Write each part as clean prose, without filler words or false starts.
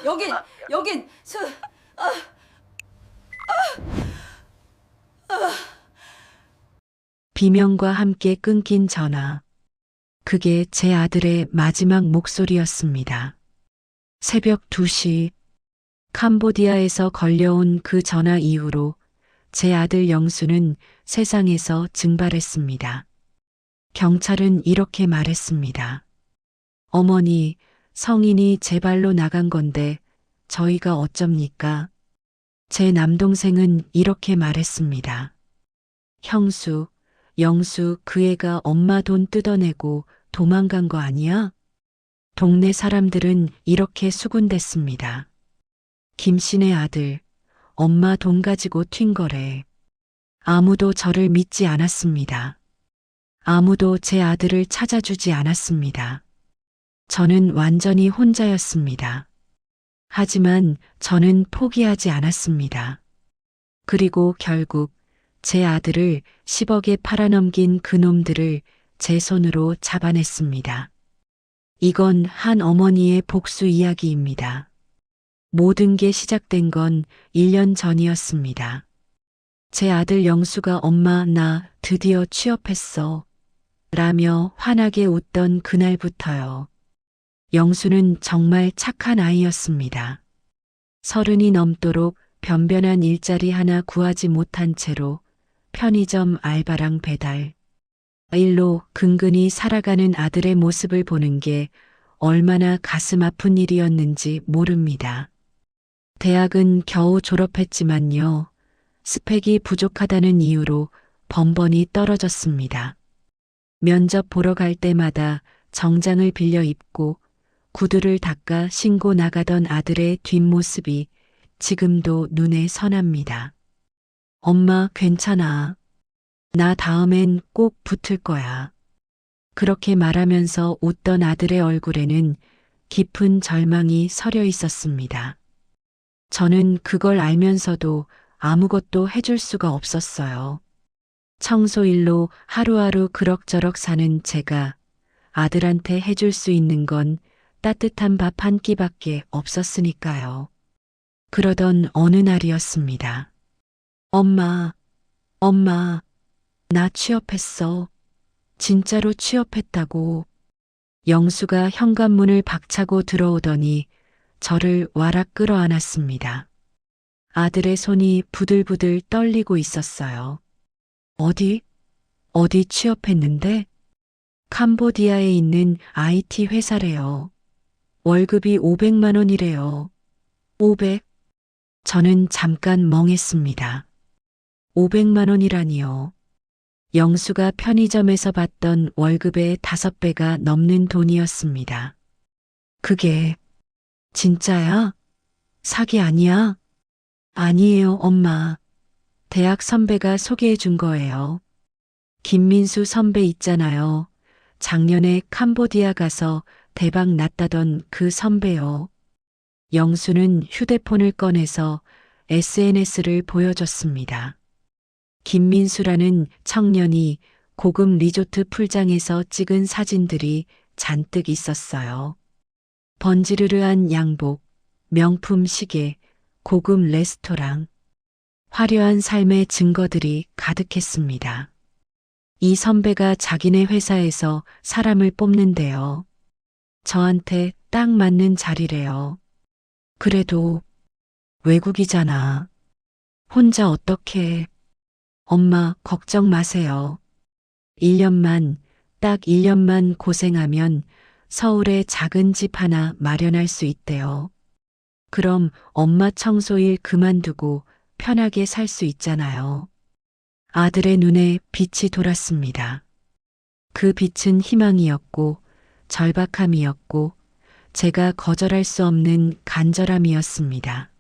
여긴 여긴 수 비명과 함께 끊긴 전화. 그게 제 아들의 마지막 목소리였습니다. 새벽 2시, 캄보디아에서 걸려온 그 전화 이후로 제 아들 영수는 세상에서 증발했습니다. 경찰은 이렇게 말했습니다. 어머니, 성인이 제 발로 나간 건데 저희가 어쩝니까? 제 남동생은 이렇게 말했습니다. 형수, 영수 그 애가 엄마 돈 뜯어내고 도망간 거 아니야? 동네 사람들은 이렇게 수군댔습니다. 김씨네 아들, 엄마 돈 가지고 튄 거래. 아무도 저를 믿지 않았습니다. 아무도 제 아들을 찾아주지 않았습니다. 저는 완전히 혼자였습니다. 하지만 저는 포기하지 않았습니다. 그리고 결국 제 아들을 10억에 팔아넘긴 그놈들을 제 손으로 잡아냈습니다. 이건 한 어머니의 복수 이야기입니다. 모든 게 시작된 건 1년 전이었습니다. 제 아들 영수가 엄마 나 드디어 취업했어 라며 환하게 웃던 그날부터요. 영수는 정말 착한 아이였습니다. 30이 넘도록 변변한 일자리 하나 구하지 못한 채로 편의점 알바랑 배달, 일로 근근히 살아가는 아들의 모습을 보는 게 얼마나 가슴 아픈 일이었는지 모릅니다. 대학은 겨우 졸업했지만요. 스펙이 부족하다는 이유로 번번이 떨어졌습니다. 면접 보러 갈 때마다 정장을 빌려 입고 구두를 닦아 신고 나가던 아들의 뒷모습이 지금도 눈에 선합니다. 엄마 괜찮아. 나 다음엔 꼭 붙을 거야. 그렇게 말하면서 웃던 아들의 얼굴에는 깊은 절망이 서려 있었습니다. 저는 그걸 알면서도 아무것도 해줄 수가 없었어요. 청소일로 하루하루 그럭저럭 사는 제가 아들한테 해줄 수 있는 건 따뜻한 밥 한 끼밖에 없었으니까요. 그러던 어느 날이었습니다. 엄마, 나 취업했어. 진짜로 취업했다고. 영수가 현관문을 박차고 들어오더니 저를 와락 끌어안았습니다. 아들의 손이 부들부들 떨리고 있었어요. 어디 취업했는데? 캄보디아에 있는 IT 회사래요. 월급이 500만 원이래요. 500? 저는 잠깐 멍했습니다. 500만 원이라니요. 영수가 편의점에서 받던 월급의 5배가 넘는 돈이었습니다. 그게 진짜야? 사기 아니야? 아니에요, 엄마. 대학 선배가 소개해 준 거예요. 김민수 선배 있잖아요. 작년에 캄보디아 가서 대박 났다던 그 선배요. 영수는 휴대폰을 꺼내서 SNS를 보여줬습니다. 김민수라는 청년이 고급 리조트 풀장에서 찍은 사진들이 잔뜩 있었어요. 번지르르한 양복, 명품 시계, 고급 레스토랑, 화려한 삶의 증거들이 가득했습니다. 이 선배가 자기네 회사에서 사람을 뽑는데요. 저한테 딱 맞는 자리래요. 그래도 외국이잖아. 혼자 어떻게. 엄마 걱정 마세요. 1년만, 딱 1년만 고생하면 서울에 작은 집 하나 마련할 수 있대요. 그럼 엄마 청소일 그만두고 편하게 살 수 있잖아요. 아들의 눈에 빛이 돌았습니다. 그 빛은 희망이었고 절박함이었고 제가 거절할 수 없는 간절함이었습니다.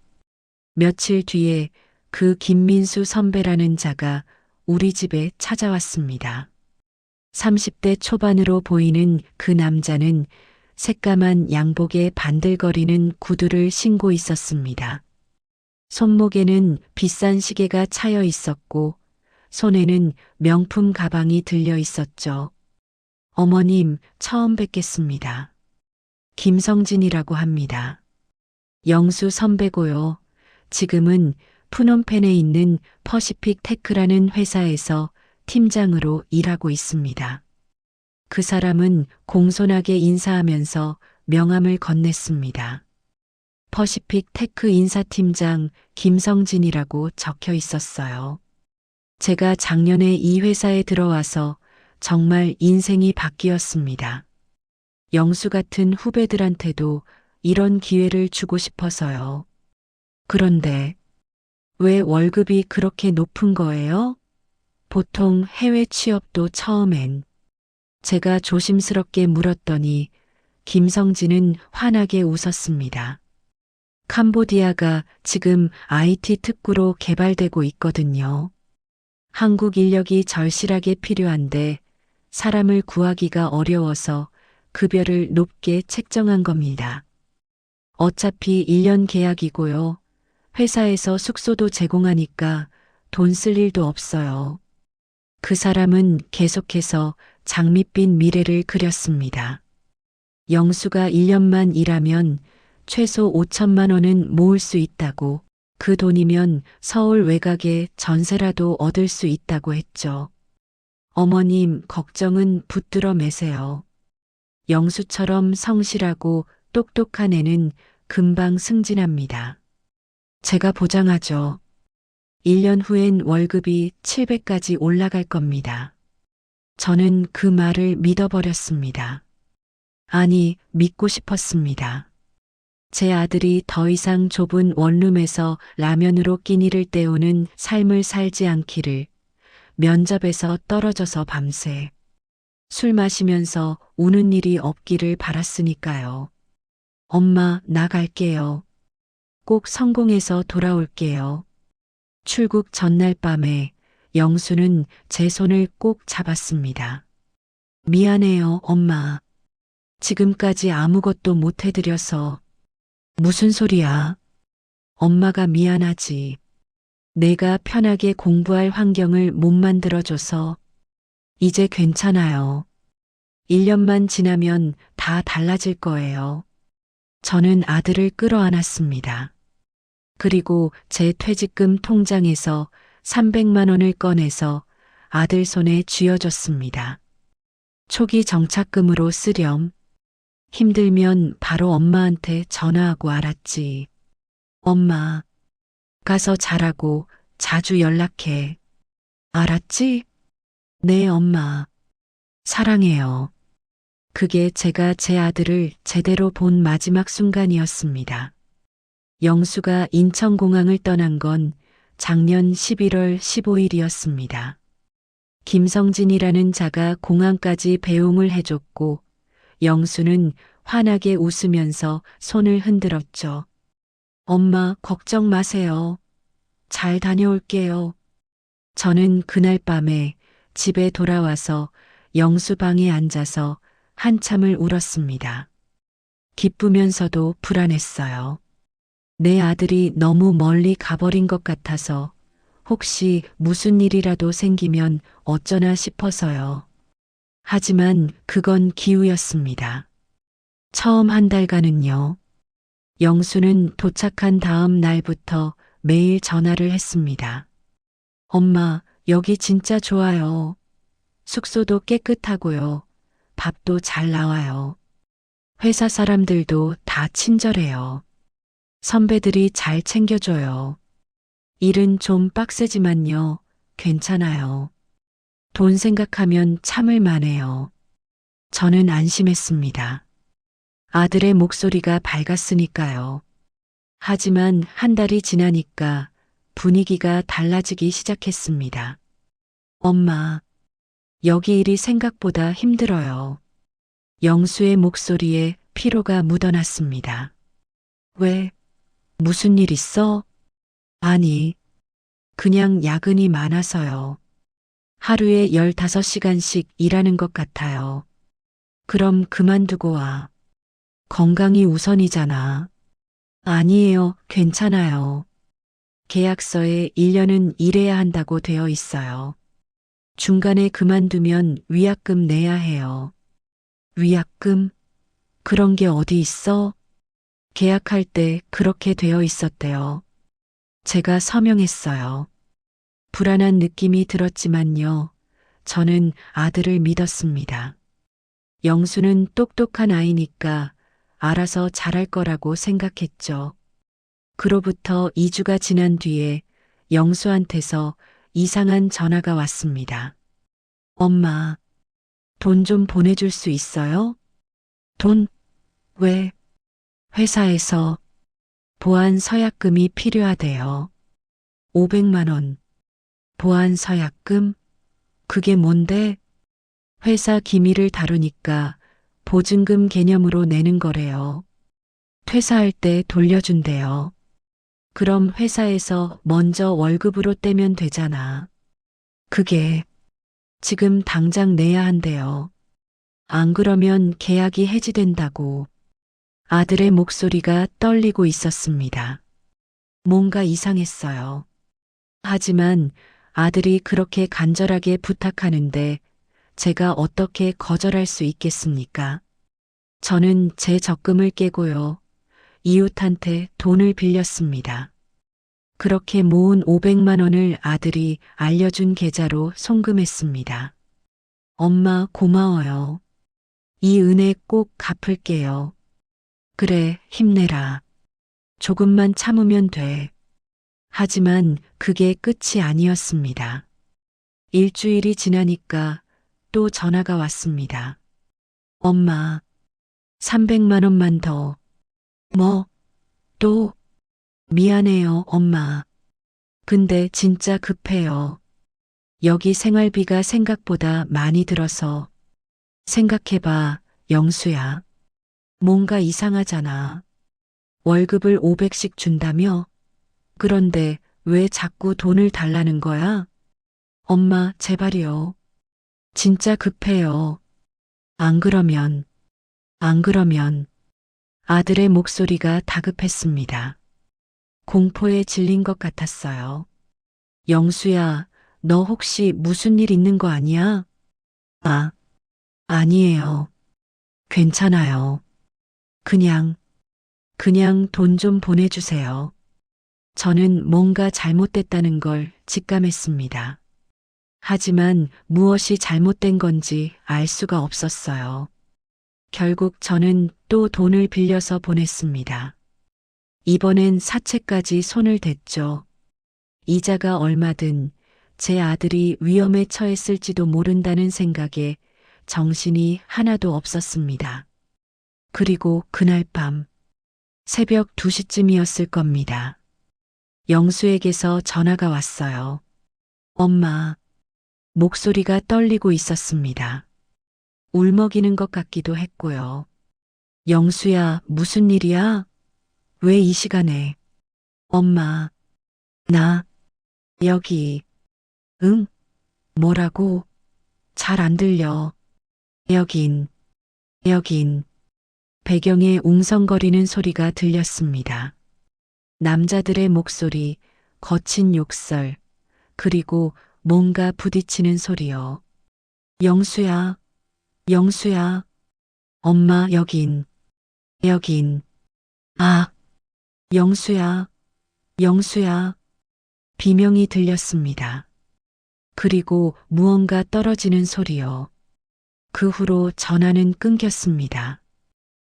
며칠 뒤에 그 김민수 선배라는 자가 우리 집에 찾아왔습니다. 30대 초반으로 보이는 그 남자는 새까만 양복에 반들거리는 구두를 신고 있었습니다. 손목에는 비싼 시계가 차여 있었고 손에는 명품 가방이 들려 있었죠. 어머님, 처음 뵙겠습니다. 김성진이라고 합니다. 영수 선배고요. 지금은 푸놈펜에 있는 퍼시픽 테크라는 회사에서 팀장으로 일하고 있습니다. 그 사람은 공손하게 인사하면서 명함을 건넸습니다. 퍼시픽 테크 인사팀장 김성진이라고 적혀 있었어요. 제가 작년에 이 회사에 들어와서 정말 인생이 바뀌었습니다. 영수 같은 후배들한테도 이런 기회를 주고 싶어서요. 그런데 왜 월급이 그렇게 높은 거예요? 보통 해외 취업도 처음엔 제가 조심스럽게 물었더니 김성진은 환하게 웃었습니다. 캄보디아가 지금 IT 특구로 개발되고 있거든요. 한국 인력이 절실하게 필요한데 사람을 구하기가 어려워서 급여를 높게 책정한 겁니다. 어차피 1년 계약이고요. 회사에서 숙소도 제공하니까 돈 쓸 일도 없어요. 그 사람은 계속해서 장밋빛 미래를 그렸습니다. 영수가 1년만 일하면 최소 5천만 원은 모을 수 있다고, 그 돈이면 서울 외곽에 전세라도 얻을 수 있다고 했죠. 어머님, 걱정은 붙들어 매세요. 영수처럼 성실하고 똑똑한 애는 금방 승진합니다. 제가 보장하죠. 1년 후엔 월급이 700까지 올라갈 겁니다. 저는 그 말을 믿어버렸습니다. 아니, 믿고 싶었습니다. 제 아들이 더 이상 좁은 원룸에서 라면으로 끼니를 때우는 삶을 살지 않기를, 면접에서 떨어져서 밤새 술 마시면서 우는 일이 없기를 바랐으니까요. 엄마, 나갈게요. 꼭 성공해서 돌아올게요. 출국 전날 밤에 영수는 제 손을 꼭 잡았습니다. 미안해요, 엄마. 지금까지 아무것도 못 해드려서. 무슨 소리야? 엄마가 미안하지. 내가 편하게 공부할 환경을 못 만들어줘서. 이제 괜찮아요. 1년만 지나면 다 달라질 거예요. 저는 아들을 끌어안았습니다. 그리고 제 퇴직금 통장에서 300만 원을 꺼내서 아들 손에 쥐어줬습니다. 초기 정착금으로 쓰렴. 힘들면 바로 엄마한테 전화하고 알았지. 엄마, 가서 잘하고 자주 연락해. 알았지? 네, 엄마. 사랑해요. 그게 제가 제 아들을 제대로 본 마지막 순간이었습니다. 영수가 인천공항을 떠난 건 작년 11월 15일이었습니다. 김성진이라는 자가 공항까지 배웅을 해줬고 영수는 환하게 웃으면서 손을 흔들었죠. 엄마, 걱정 마세요. 잘 다녀올게요. 저는 그날 밤에 집에 돌아와서 영수 방에 앉아서 한참을 울었습니다. 기쁘면서도 불안했어요. 내 아들이 너무 멀리 가버린 것 같아서 혹시 무슨 일이라도 생기면 어쩌나 싶어서요. 하지만 그건 기우였습니다. 처음 한 달간은요. 영수는 도착한 다음 날부터 매일 전화를 했습니다. 엄마, 여기 진짜 좋아요. 숙소도 깨끗하고요. 밥도 잘 나와요. 회사 사람들도 다 친절해요. 선배들이 잘 챙겨줘요. 일은 좀 빡세지만요. 괜찮아요. 돈 생각하면 참을 만해요. 저는 안심했습니다. 아들의 목소리가 밝았으니까요. 하지만 한 달이 지나니까 분위기가 달라지기 시작했습니다. 엄마, 여기 일이 생각보다 힘들어요. 영수의 목소리에 피로가 묻어났습니다. 왜? 무슨 일 있어? 아니, 그냥 야근이 많아서요. 하루에 15시간씩 일하는 것 같아요. 그럼 그만두고 와. 건강이 우선이잖아. 아니에요, 괜찮아요. 계약서에 1년은 일해야 한다고 되어 있어요. 중간에 그만두면 위약금 내야 해요. 위약금? 그런 게 어디 있어? 계약할 때 그렇게 되어 있었대요. 제가 서명했어요. 불안한 느낌이 들었지만요. 저는 아들을 믿었습니다. 영수는 똑똑한 아이니까 알아서 잘할 거라고 생각했죠. 그로부터 2주가 지난 뒤에 영수한테서 이상한 전화가 왔습니다. 엄마, 돈 좀 보내줄 수 있어요? 돈? 왜? 회사에서 보안 서약금이 필요하대요. 500만 원. 보안 서약금? 그게 뭔데? 회사 기밀을 다루니까 보증금 개념으로 내는 거래요. 퇴사할 때 돌려준대요. 그럼 회사에서 먼저 월급으로 떼면 되잖아. 그게 지금 당장 내야 한대요. 안 그러면 계약이 해지된다고. 아들의 목소리가 떨리고 있었습니다. 뭔가 이상했어요. 하지만 아들이 그렇게 간절하게 부탁하는데 제가 어떻게 거절할 수 있겠습니까? 저는 제 적금을 깨고요. 이웃한테 돈을 빌렸습니다. 그렇게 모은 500만 원을 아들이 알려준 계좌로 송금했습니다. 엄마 고마워요. 이 은혜 꼭 갚을게요. 그래, 힘내라. 조금만 참으면 돼. 하지만 그게 끝이 아니었습니다. 일주일이 지나니까 또 전화가 왔습니다. 엄마, 300만 원만 더. 뭐? 또? 미안해요, 엄마. 근데 진짜 급해요. 여기 생활비가 생각보다 많이 들어서. 생각해봐, 영수야. 뭔가 이상하잖아. 월급을 500씩 준다며? 그런데 왜 자꾸 돈을 달라는 거야? 엄마, 제발이요. 진짜 급해요. 안 그러면, 안 그러면. 아들의 목소리가 다급했습니다. 공포에 질린 것 같았어요. 영수야, 너 혹시 무슨 일 있는 거 아니야? 아, 아니에요. 괜찮아요. 그냥 돈 좀 보내주세요. 저는 뭔가 잘못됐다는 걸 직감했습니다. 하지만 무엇이 잘못된 건지 알 수가 없었어요. 결국 저는 또 돈을 빌려서 보냈습니다. 이번엔 사채까지 손을 댔죠. 이자가 얼마든 제 아들이 위험에 처했을지도 모른다는 생각에 정신이 하나도 없었습니다. 그리고 그날 밤 새벽 2시쯤이었을 겁니다. 영수에게서 전화가 왔어요. 엄마, 목소리가 떨리고 있었습니다. 울먹이는 것 같기도 했고요. 영수야, 무슨 일이야? 왜 이 시간에? 엄마, 나, 여기, 응? 뭐라고? 잘 안 들려. 여긴, 배경에 웅성거리는 소리가 들렸습니다. 남자들의 목소리, 거친 욕설, 그리고 뭔가 부딪히는 소리요. 영수야, 영수야, 엄마 여긴, 아, 영수야, 영수야, 비명이 들렸습니다. 그리고 무언가 떨어지는 소리요. 그 후로 전화는 끊겼습니다.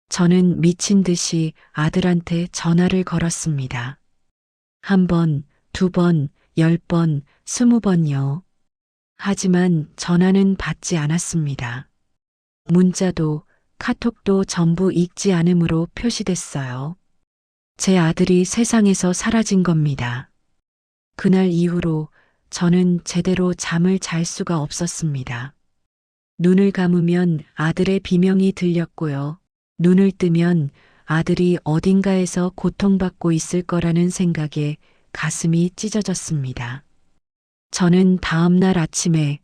저는 미친 듯이 아들한테 전화를 걸었습니다. 1번, 2번, 10번, 20번요. 하지만 전화는 받지 않았습니다. 문자도 카톡도 전부 읽지 않음으로 표시됐어요. 제 아들이 세상에서 사라진 겁니다. 그날 이후로 저는 제대로 잠을 잘 수가 없었습니다. 눈을 감으면 아들의 비명이 들렸고요. 눈을 뜨면 아들이 어딘가에서 고통받고 있을 거라는 생각에 가슴이 찢어졌습니다. 저는 다음 날 아침에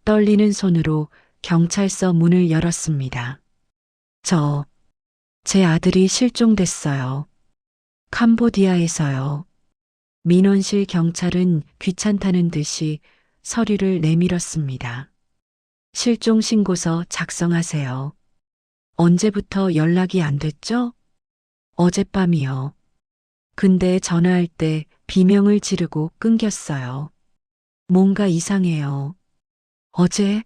떨리는 손으로 경찰서 문을 열었습니다. 제 아들이 실종됐어요. 캄보디아에서요. 민원실 경찰은 귀찮다는 듯이 서류를 내밀었습니다. 실종 신고서 작성하세요. 언제부터 연락이 안 됐죠? 어젯밤이요. 근데 전화할 때 비명을 지르고 끊겼어요. 뭔가 이상해요. 어제?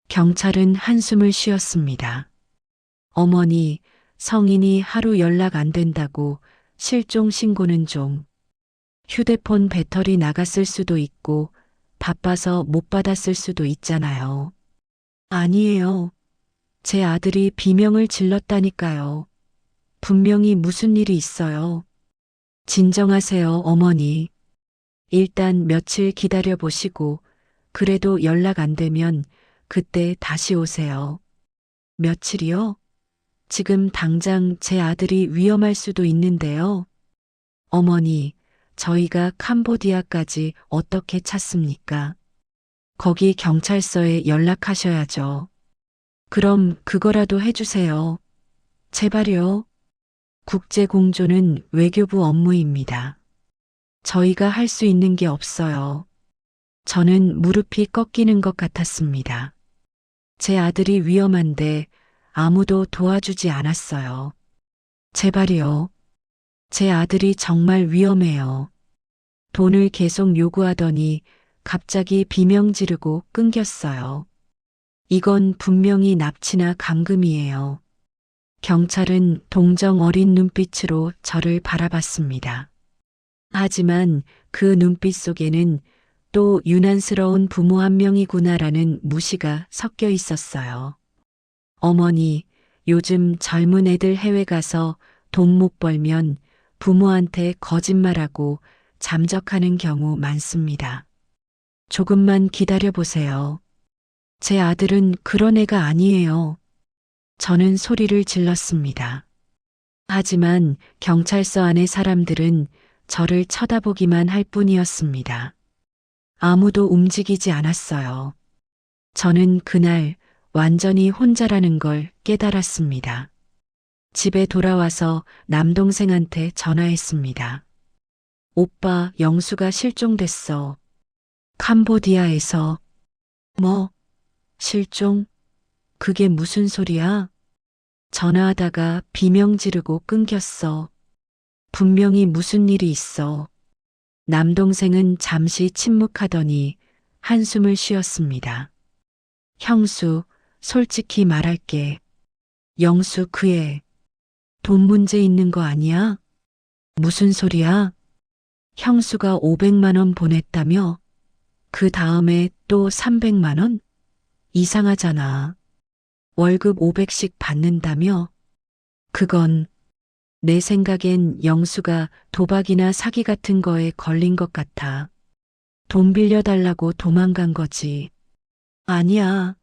경찰은 한숨을 쉬었습니다. 어머니, 성인이 하루 연락 안 된다고 실종 신고는 좀. 휴대폰 배터리 나갔을 수도 있고 바빠서 못 받았을 수도 있잖아요. 아니에요. 제 아들이 비명을 질렀다니까요. 분명히 무슨 일이 있어요. 진정하세요, 어머니. 일단 며칠 기다려 보시고 그래도 연락 안 되면 그때 다시 오세요. 며칠이요? 지금 당장 제 아들이 위험할 수도 있는데요. 어머니, 저희가 캄보디아까지 어떻게 찾습니까? 거기 경찰서에 연락하셔야죠. 그럼 그거라도 해주세요. 제발요. 국제공조는 외교부 업무입니다. 저희가 할 수 있는 게 없어요. 저는 무릎이 꺾이는 것 같았습니다. 제 아들이 위험한데 아무도 도와주지 않았어요. 제발이요. 제 아들이 정말 위험해요. 돈을 계속 요구하더니 갑자기 비명 지르고 끊겼어요. 이건 분명히 납치나 감금이에요. 경찰은 동정 어린 눈빛으로 저를 바라봤습니다. 하지만 그 눈빛 속에는 또 유난스러운 부모 한 명이구나라는 무시가 섞여 있었어요. 어머니, 요즘 젊은 애들 해외 가서 돈 못 벌면 부모한테 거짓말하고 잠적하는 경우 많습니다. 조금만 기다려 보세요. 제 아들은 그런 애가 아니에요. 저는 소리를 질렀습니다. 하지만 경찰서 안의 사람들은 저를 쳐다보기만 할 뿐이었습니다. 아무도 움직이지 않았어요. 저는 그날 완전히 혼자라는 걸 깨달았습니다. 집에 돌아와서 남동생한테 전화했습니다. 오빠, 영수가 실종됐어. 캄보디아에서. 뭐? 실종? 그게 무슨 소리야? 전화하다가 비명 지르고 끊겼어. 분명히 무슨 일이 있어. 남동생은 잠시 침묵하더니 한숨을 쉬었습니다. 형수, 솔직히 말할게. 영수 그 애, 돈 문제 있는 거 아니야? 무슨 소리야? 형수가 500만 원 보냈다며? 그 다음에 또 300만 원? 이상하잖아. 월급 500씩 받는다며? 그건 내 생각엔 영수가 도박이나 사기 같은 거에 걸린 것 같아. 돈 빌려달라고 도망간 거지. 아니야.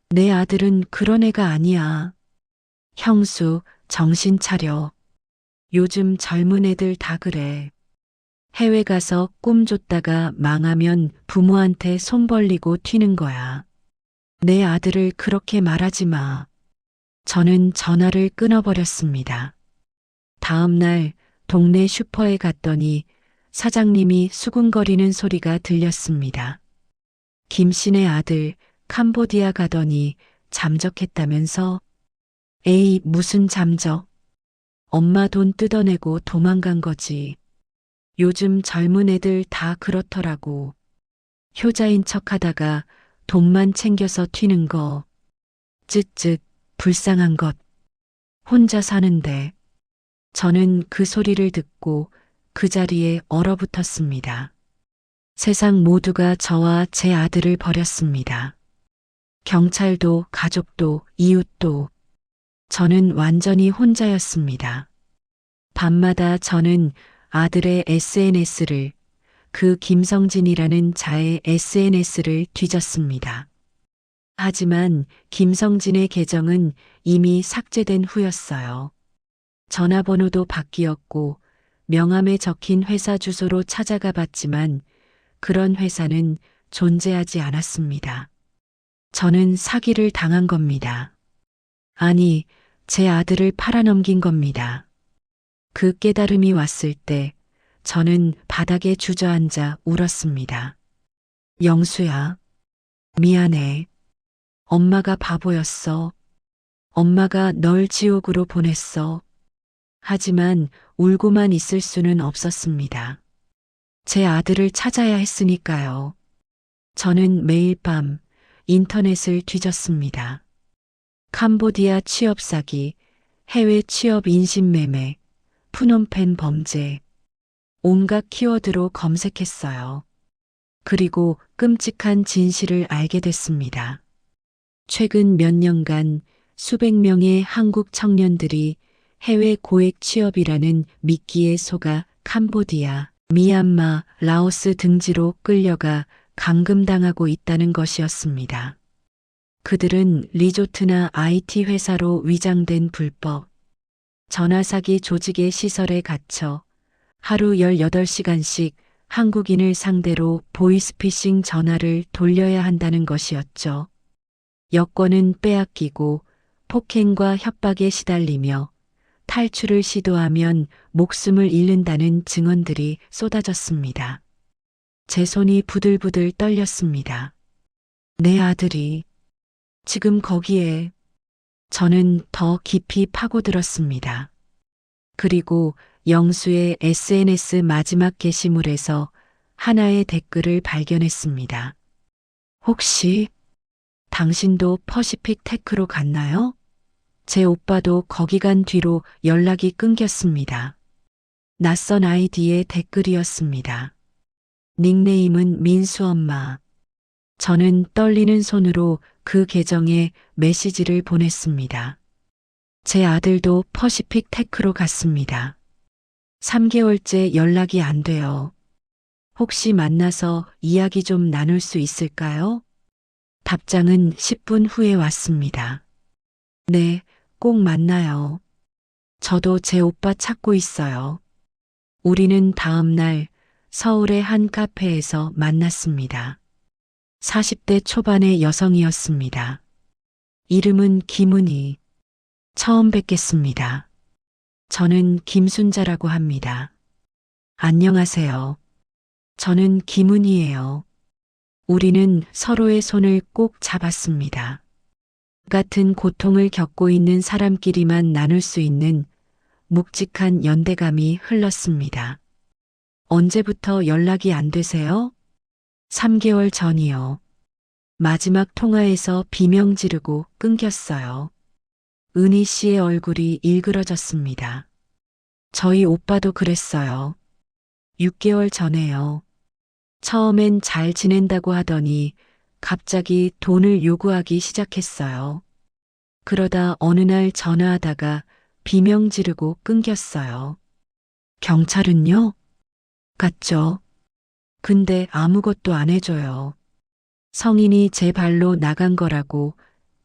내 아들은 그런 애가 아니야. 형수, 정신 차려. 요즘 젊은 애들 다 그래. 해외 가서 꿈 줬다가 망하면 부모한테 손 벌리고 튀는 거야. 내 아들을 그렇게 말하지 마. 저는 전화를 끊어버렸습니다. 다음 날 동네 슈퍼에 갔더니 사장님이 수군거리는 소리가 들렸습니다. 김씨네 아들 캄보디아 가더니 잠적했다면서? 에이, 무슨 잠적. 엄마 돈 뜯어내고 도망간 거지. 요즘 젊은 애들 다 그렇더라고. 효자인 척 하다가 돈만 챙겨서 튀는 거. 쯧쯧, 불쌍한 것. 혼자 사는데. 저는 그 소리를 듣고 그 자리에 얼어붙었습니다. 세상 모두가 저와 제 아들을 버렸습니다. 경찰도, 가족도, 이웃도. 저는 완전히 혼자였습니다. 밤마다 저는 아들의 SNS를, 그 김성진이라는 자의 SNS를 뒤졌습니다. 하지만 김성진의 계정은 이미 삭제된 후였어요. 전화번호도 바뀌었고 명함에 적힌 회사 주소로 찾아가 봤지만 그런 회사는 존재하지 않았습니다. 저는 사기를 당한 겁니다. 아니, 제 아들을 팔아넘긴 겁니다. 그 깨달음이 왔을 때 저는 바닥에 주저앉아 울었습니다. 영수야, 미안해. 엄마가 바보였어. 엄마가 널 지옥으로 보냈어. 하지만 울고만 있을 수는 없었습니다. 제 아들을 찾아야 했으니까요. 저는 매일 밤 인터넷을 뒤졌습니다. 캄보디아 취업 사기, 해외 취업 인신매매, 푸놈펜 범죄, 온갖 키워드로 검색했어요. 그리고 끔찍한 진실을 알게 됐습니다. 최근 몇 년간 수백 명의 한국 청년들이 해외 고액 취업이라는 미끼에 속아 캄보디아, 미얀마, 라오스 등지로 끌려가 감금당하고 있다는 것이었습니다. 그들은 리조트나 IT 회사로 위장된 불법 전화사기 조직의 시설에 갇혀 하루 18시간씩 한국인을 상대로 보이스피싱 전화를 돌려야 한다는 것이었죠. 여권은 빼앗기고 폭행과 협박에 시달리며 탈출을 시도하면 목숨을 잃는다는 증언들이 쏟아졌습니다. 제 손이 부들부들 떨렸습니다. 내 아들이 지금 거기에. 저는 더 깊이 파고들었습니다. 그리고 영수의 SNS 마지막 게시물에서 하나의 댓글을 발견했습니다. 혹시 당신도 퍼시픽 테크로 갔나요? 제 오빠도 거기 간 뒤로 연락이 끊겼습니다. 낯선 아이디의 댓글이었습니다. 닉네임은 민수 엄마. 저는 떨리는 손으로 그 계정에 메시지를 보냈습니다. 제 아들도 퍼시픽 테크로 갔습니다. 3개월째 연락이 안 돼요. 혹시 만나서 이야기 좀 나눌 수 있을까요? 답장은 10분 후에 왔습니다. 네, 꼭 만나요. 저도 제 오빠 찾고 있어요. 우리는 다음 날 서울의 한 카페에서 만났습니다. 40대 초반의 여성이었습니다. 이름은 김은희. 처음 뵙겠습니다. 저는 김순자라고 합니다. 안녕하세요. 저는 김은희예요. 우리는 서로의 손을 꼭 잡았습니다. 같은 고통을 겪고 있는 사람끼리만 나눌 수 있는 묵직한 연대감이 흘렀습니다. 언제부터 연락이 안 되세요? 3개월 전이요. 마지막 통화에서 비명 지르고 끊겼어요. 은희 씨의 얼굴이 일그러졌습니다. 저희 오빠도 그랬어요. 6개월 전에요. 처음엔 잘 지낸다고 하더니 갑자기 돈을 요구하기 시작했어요. 그러다 어느 날 전화하다가 비명 지르고 끊겼어요. 경찰은요? 갔죠. 근데 아무것도 안 해줘요. 성인이 제 발로 나간 거라고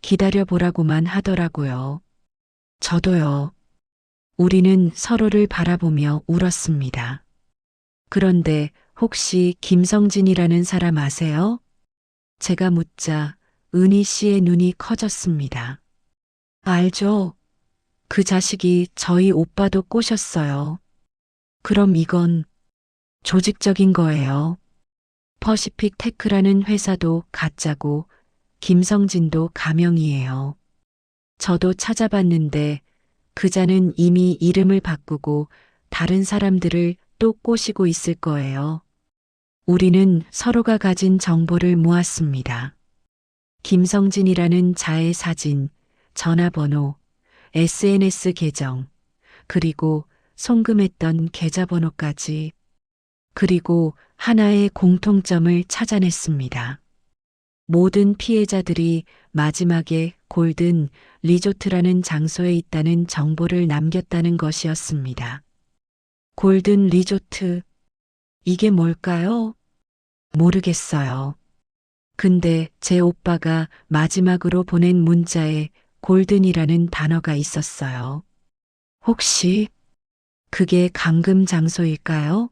기다려보라고만 하더라고요. 저도요. 우리는 서로를 바라보며 울었습니다. 그런데 혹시 김성진이라는 사람 아세요? 제가 묻자 은희 씨의 눈이 커졌습니다. 알죠? 그 자식이 저희 오빠도 꼬셨어요. 그럼 이건 조직적인 거예요. 퍼시픽 테크라는 회사도 가짜고 김성진도 가명이에요. 저도 찾아봤는데 그자는 이미 이름을 바꾸고 다른 사람들을 또 꼬시고 있을 거예요. 우리는 서로가 가진 정보를 모았습니다. 김성진이라는 자의 사진, 전화번호, SNS 계정, 그리고 송금했던 계좌번호까지, 그리고 하나의 공통점을 찾아냈습니다. 모든 피해자들이 마지막에 골든 리조트라는 장소에 있다는 정보를 남겼다는 것이었습니다. 골든 리조트, 이게 뭘까요? 모르겠어요. 근데 제 오빠가 마지막으로 보낸 문자에 골든이라는 단어가 있었어요. 혹시 그게 감금 장소일까요?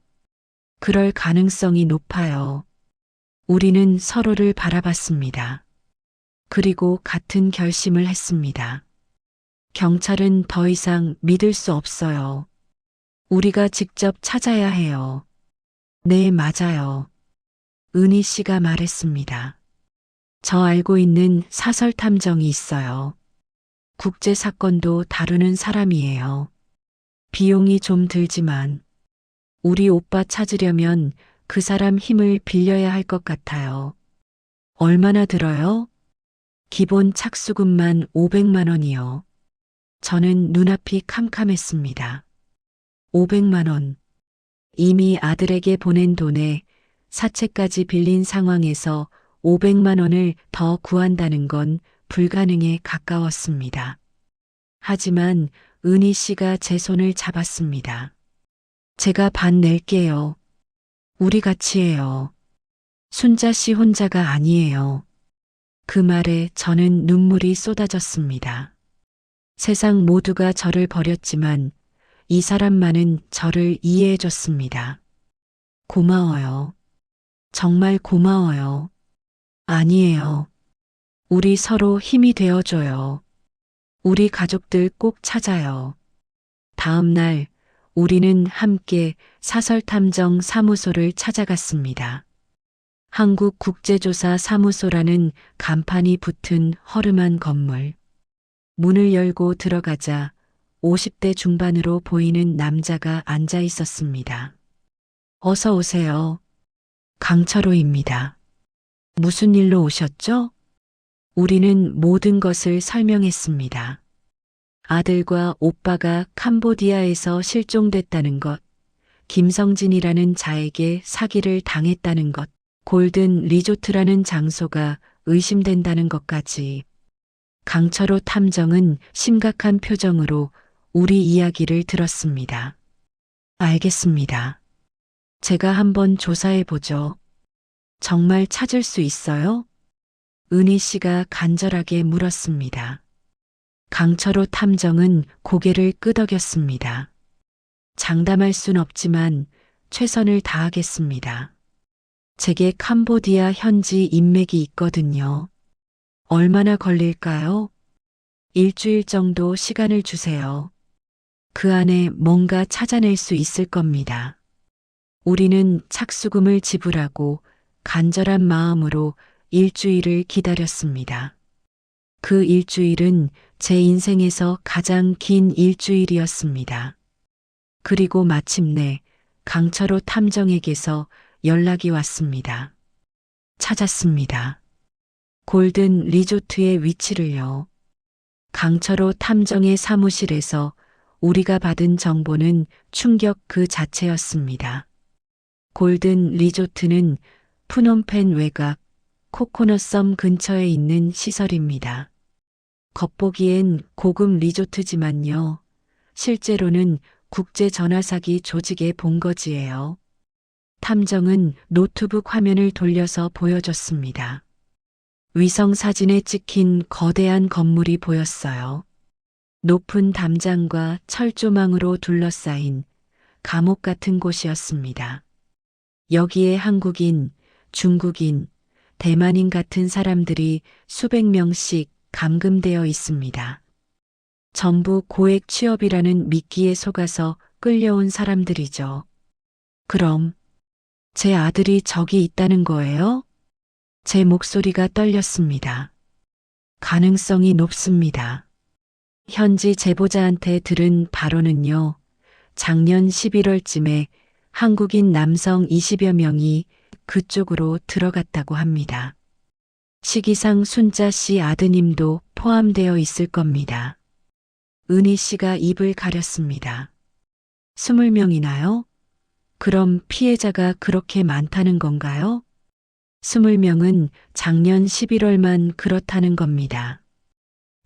그럴 가능성이 높아요. 우리는 서로를 바라봤습니다. 그리고 같은 결심을 했습니다. 경찰은 더 이상 믿을 수 없어요. 우리가 직접 찾아야 해요. 네, 맞아요. 은희 씨가 말했습니다. 저 알고 있는 사설 탐정이 있어요. 국제 사건도 다루는 사람이에요. 비용이 좀 들지만 우리 오빠 찾으려면 그 사람 힘을 빌려야 할 것 같아요. 얼마나 들어요? 기본 착수금만 500만 원이요. 저는 눈앞이 캄캄했습니다. 500만 원. 이미 아들에게 보낸 돈에 사채까지 빌린 상황에서 500만 원을 더 구한다는 건 불가능에 가까웠습니다. 하지만 은희 씨가 제 손을 잡았습니다. 제가 반 낼게요. 우리 같이 해요. 순자 씨 혼자가 아니에요. 그 말에 저는 눈물이 쏟아졌습니다. 세상 모두가 저를 버렸지만 이 사람만은 저를 이해해 줬습니다. 고마워요. 정말 고마워요. 아니에요. 우리 서로 힘이 되어줘요. 우리 가족들 꼭 찾아요. 다음 날 우리는 함께 사설탐정 사무소를 찾아갔습니다. 한국국제조사사무소라는 간판이 붙은 허름한 건물. 문을 열고 들어가자 50대 중반으로 보이는 남자가 앉아 있었습니다. 어서 오세요. 강철호입니다. 무슨 일로 오셨죠? 우리는 모든 것을 설명했습니다. 아들과 오빠가 캄보디아에서 실종됐다는 것, 김성진이라는 자에게 사기를 당했다는 것, 골든 리조트라는 장소가 의심된다는 것까지. 강철호 탐정은 심각한 표정으로 우리 이야기를 들었습니다. 알겠습니다. 제가 한번 조사해 보죠. 정말 찾을 수 있어요? 은희 씨가 간절하게 물었습니다. 강철호 탐정은 고개를 끄덕였습니다. 장담할 순 없지만 최선을 다하겠습니다. 제게 캄보디아 현지 인맥이 있거든요. 얼마나 걸릴까요? 일주일 정도 시간을 주세요. 그 안에 뭔가 찾아낼 수 있을 겁니다. 우리는 착수금을 지불하고 간절한 마음으로 일주일을 기다렸습니다. 그 일주일은 제 인생에서 가장 긴 일주일이었습니다. 그리고 마침내 강철호 탐정에게서 연락이 왔습니다. 찾았습니다. 골든 리조트의 위치를요. 강철호 탐정의 사무실에서 우리가 받은 정보는 충격 그 자체였습니다. 골든 리조트는 푸놈펜 외곽 코코넛섬 근처에 있는 시설입니다. 겉보기엔 고급 리조트지만요. 실제로는 국제 전화사기 조직의 본거지예요. 탐정은 노트북 화면을 돌려서 보여줬습니다. 위성 사진에 찍힌 거대한 건물이 보였어요. 높은 담장과 철조망으로 둘러싸인 감옥 같은 곳이었습니다. 여기에 한국인, 중국인, 대만인 같은 사람들이 수백 명씩 감금되어 있습니다. 전부 고액 취업이라는 미끼에 속아서 끌려온 사람들이죠. 그럼 제 아들이 저기 있다는 거예요? 제 목소리가 떨렸습니다. 가능성이 높습니다. 현지 제보자한테 들은 바로는요. 작년 11월쯤에 한국인 남성 20여 명이 그쪽으로 들어갔다고 합니다. 시기상 순자 씨 아드님도 포함되어 있을 겁니다. 은희 씨가 입을 가렸습니다. 20명이나요? 그럼 피해자가 그렇게 많다는 건가요? 20명은 작년 11월만 그렇다는 겁니다.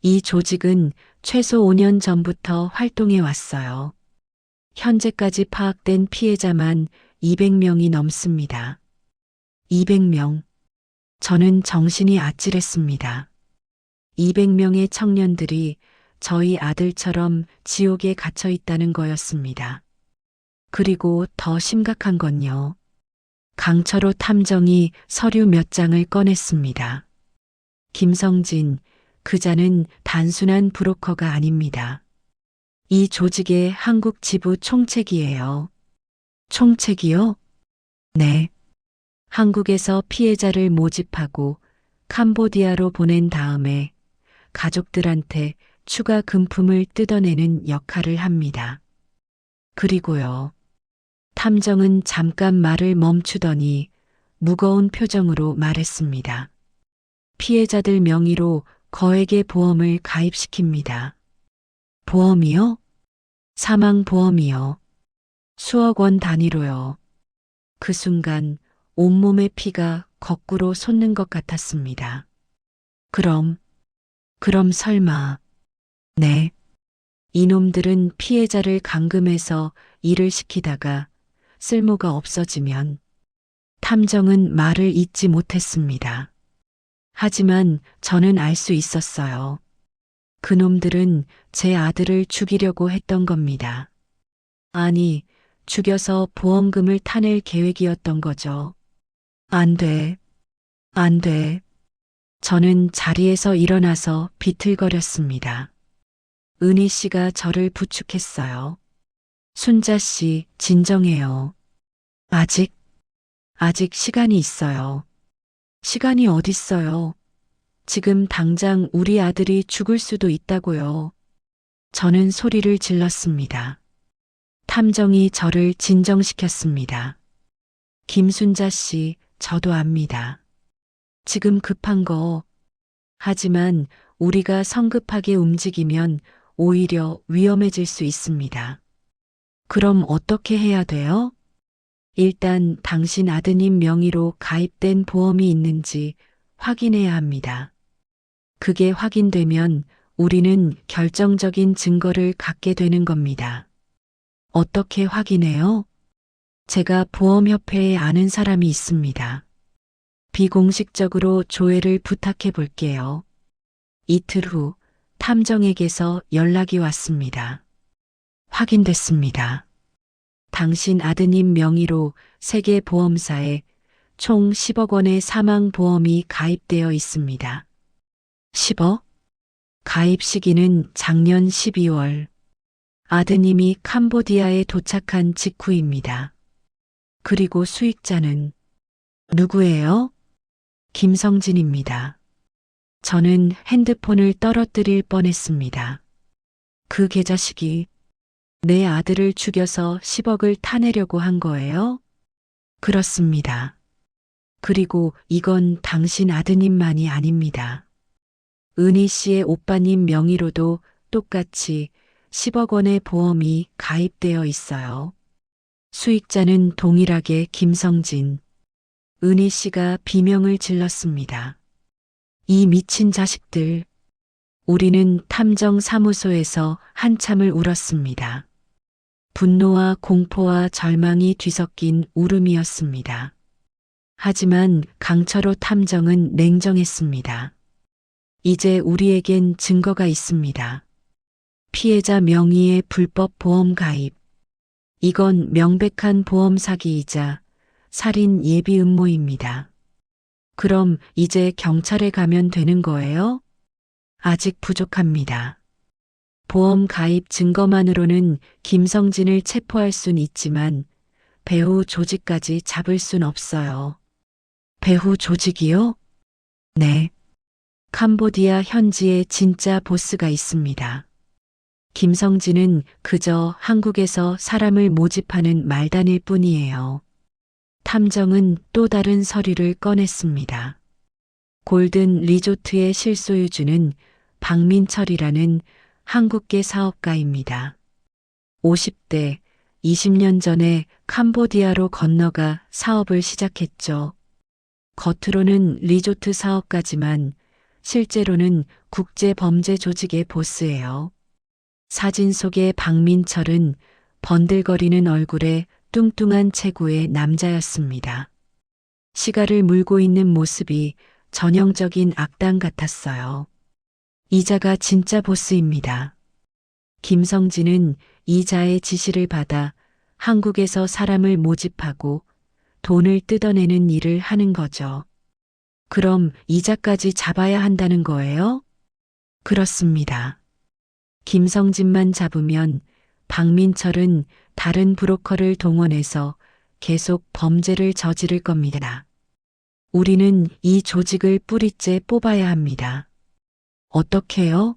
이 조직은 최소 5년 전부터 활동해 왔어요. 현재까지 파악된 피해자만 200명이 넘습니다. 200명. 저는 정신이 아찔했습니다. 200명의 청년들이 저희 아들처럼 지옥에 갇혀 있다는 거였습니다. 그리고 더 심각한 건요. 강철호 탐정이 서류 몇 장을 꺼냈습니다. 김성진, 그자는 단순한 브로커가 아닙니다. 이 조직의 한국 지부 총책이에요. 총책이요? 네. 한국에서 피해자를 모집하고 캄보디아로 보낸 다음에 가족들한테 추가 금품을 뜯어내는 역할을 합니다. 그리고요. 탐정은 잠깐 말을 멈추더니 무거운 표정으로 말했습니다. 피해자들 명의로 거액의 보험을 가입시킵니다. 보험이요? 사망보험이요. 수억 원 단위로요. 그 순간 온몸의 피가 거꾸로 솟는 것 같았습니다. 그럼 설마, 네. 이놈들은 피해자를 감금해서 일을 시키다가 쓸모가 없어지면 탐정은 말을 잇지 못했습니다. 하지만 저는 알 수 있었어요. 그놈들은 제 아들을 죽이려고 했던 겁니다. 아니, 죽여서 보험금을 타낼 계획이었던 거죠. 안 돼. 안 돼. 저는 자리에서 일어나서 비틀거렸습니다. 은희 씨가 저를 부축했어요. 순자 씨, 진정해요. 아직 시간이 있어요. 시간이 어딨어요. 지금 당장 우리 아들이 죽을 수도 있다고요. 저는 소리를 질렀습니다. 탐정이 저를 진정시켰습니다. 김순자 씨, 저도 압니다. 지금 급한 거. 하지만 우리가 성급하게 움직이면 오히려 위험해질 수 있습니다. 그럼 어떻게 해야 돼요? 일단 당신 아드님 명의로 가입된 보험이 있는지 확인해야 합니다. 그게 확인되면 우리는 결정적인 증거를 갖게 되는 겁니다. 어떻게 확인해요? 제가 보험협회에 아는 사람이 있습니다. 비공식적으로 조회를 부탁해 볼게요. 이틀 후 탐정에게서 연락이 왔습니다. 확인됐습니다. 당신 아드님 명의로 세계 보험사에 총 10억 원의 사망보험이 가입되어 있습니다. 10억? 가입 시기는 작년 12월. 아드님이 캄보디아에 도착한 직후입니다. 그리고 수익자는 누구예요? 김성진입니다. 저는 핸드폰을 떨어뜨릴 뻔했습니다. 그 개자식이 내 아들을 죽여서 10억을 타내려고 한 거예요? 그렇습니다. 그리고 이건 당신 아드님만이 아닙니다. 은희 씨의 오빠님 명의로도 똑같이 10억 원의 보험이 가입되어 있어요. 수익자는 동일하게 김성진. 은희 씨가 비명을 질렀습니다. 이 미친 자식들. 우리는 탐정 사무소에서 한참을 울었습니다. 분노와 공포와 절망이 뒤섞인 울음이었습니다. 하지만 강철호 탐정은 냉정했습니다. 이제 우리에겐 증거가 있습니다. 피해자 명의의 불법 보험 가입. 이건 명백한 보험 사기이자 살인 예비 음모입니다. 그럼 이제 경찰에 가면 되는 거예요? 아직 부족합니다. 보험 가입 증거만으로는 김성진을 체포할 순 있지만 배후 조직까지 잡을 순 없어요. 배후 조직이요? 네. 캄보디아 현지에 진짜 보스가 있습니다. 김성진은 그저 한국에서 사람을 모집하는 말단일 뿐이에요. 탐정은 또 다른 서류를 꺼냈습니다. 골든 리조트의 실소유주는 박민철이라는 한국계 사업가입니다. 50대, 20년 전에 캄보디아로 건너가 사업을 시작했죠. 겉으로는 리조트 사업가지만 실제로는 국제범죄 조직의 보스예요. 사진 속의 박민철은 번들거리는 얼굴에 뚱뚱한 체구의 남자였습니다. 시가를 물고 있는 모습이 전형적인 악당 같았어요. 이자가 진짜 보스입니다. 김성진은 이자의 지시를 받아 한국에서 사람을 모집하고 돈을 뜯어내는 일을 하는 거죠. 그럼 이자까지 잡아야 한다는 거예요? 그렇습니다. 김성진만 잡으면 박민철은 다른 브로커를 동원해서 계속 범죄를 저지를 겁니다. 우리는 이 조직을 뿌리째 뽑아야 합니다. 어떻게요?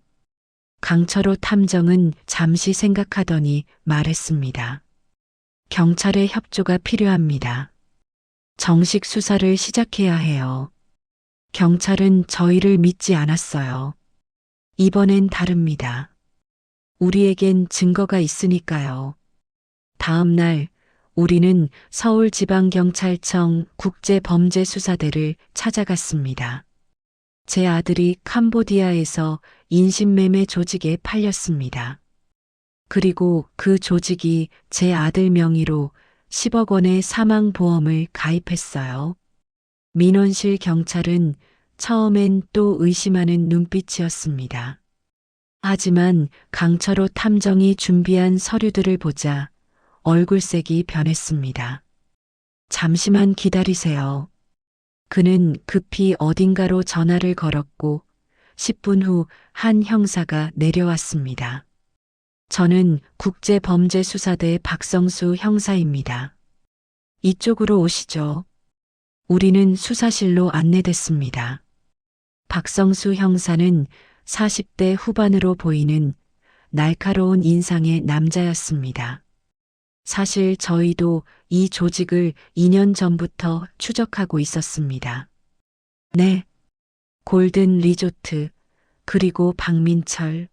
강철호 탐정은 잠시 생각하더니 말했습니다. 경찰의 협조가 필요합니다. 정식 수사를 시작해야 해요. 경찰은 저희를 믿지 않았어요. 이번엔 다릅니다. 우리에겐 증거가 있으니까요. 다음 날 우리는 서울지방경찰청 국제범죄수사대를 찾아갔습니다. 제 아들이 캄보디아에서 인신매매 조직에 팔렸습니다. 그리고 그 조직이 제 아들 명의로 10억 원의 사망보험을 가입했어요. 민원실 경찰은 처음엔 또 의심하는 눈빛이었습니다. 하지만 강철호 탐정이 준비한 서류들을 보자 얼굴색이 변했습니다. 잠시만 기다리세요. 그는 급히 어딘가로 전화를 걸었고 10분 후 한 형사가 내려왔습니다. 저는 국제범죄수사대 박성수 형사입니다. 이쪽으로 오시죠. 우리는 수사실로 안내됐습니다. 박성수 형사는 40대 후반으로 보이는 날카로운 인상의 남자였습니다. 사실 저희도 이 조직을 2년 전부터 추적하고 있었습니다. 네. 골든 리조트, 그리고 박민철.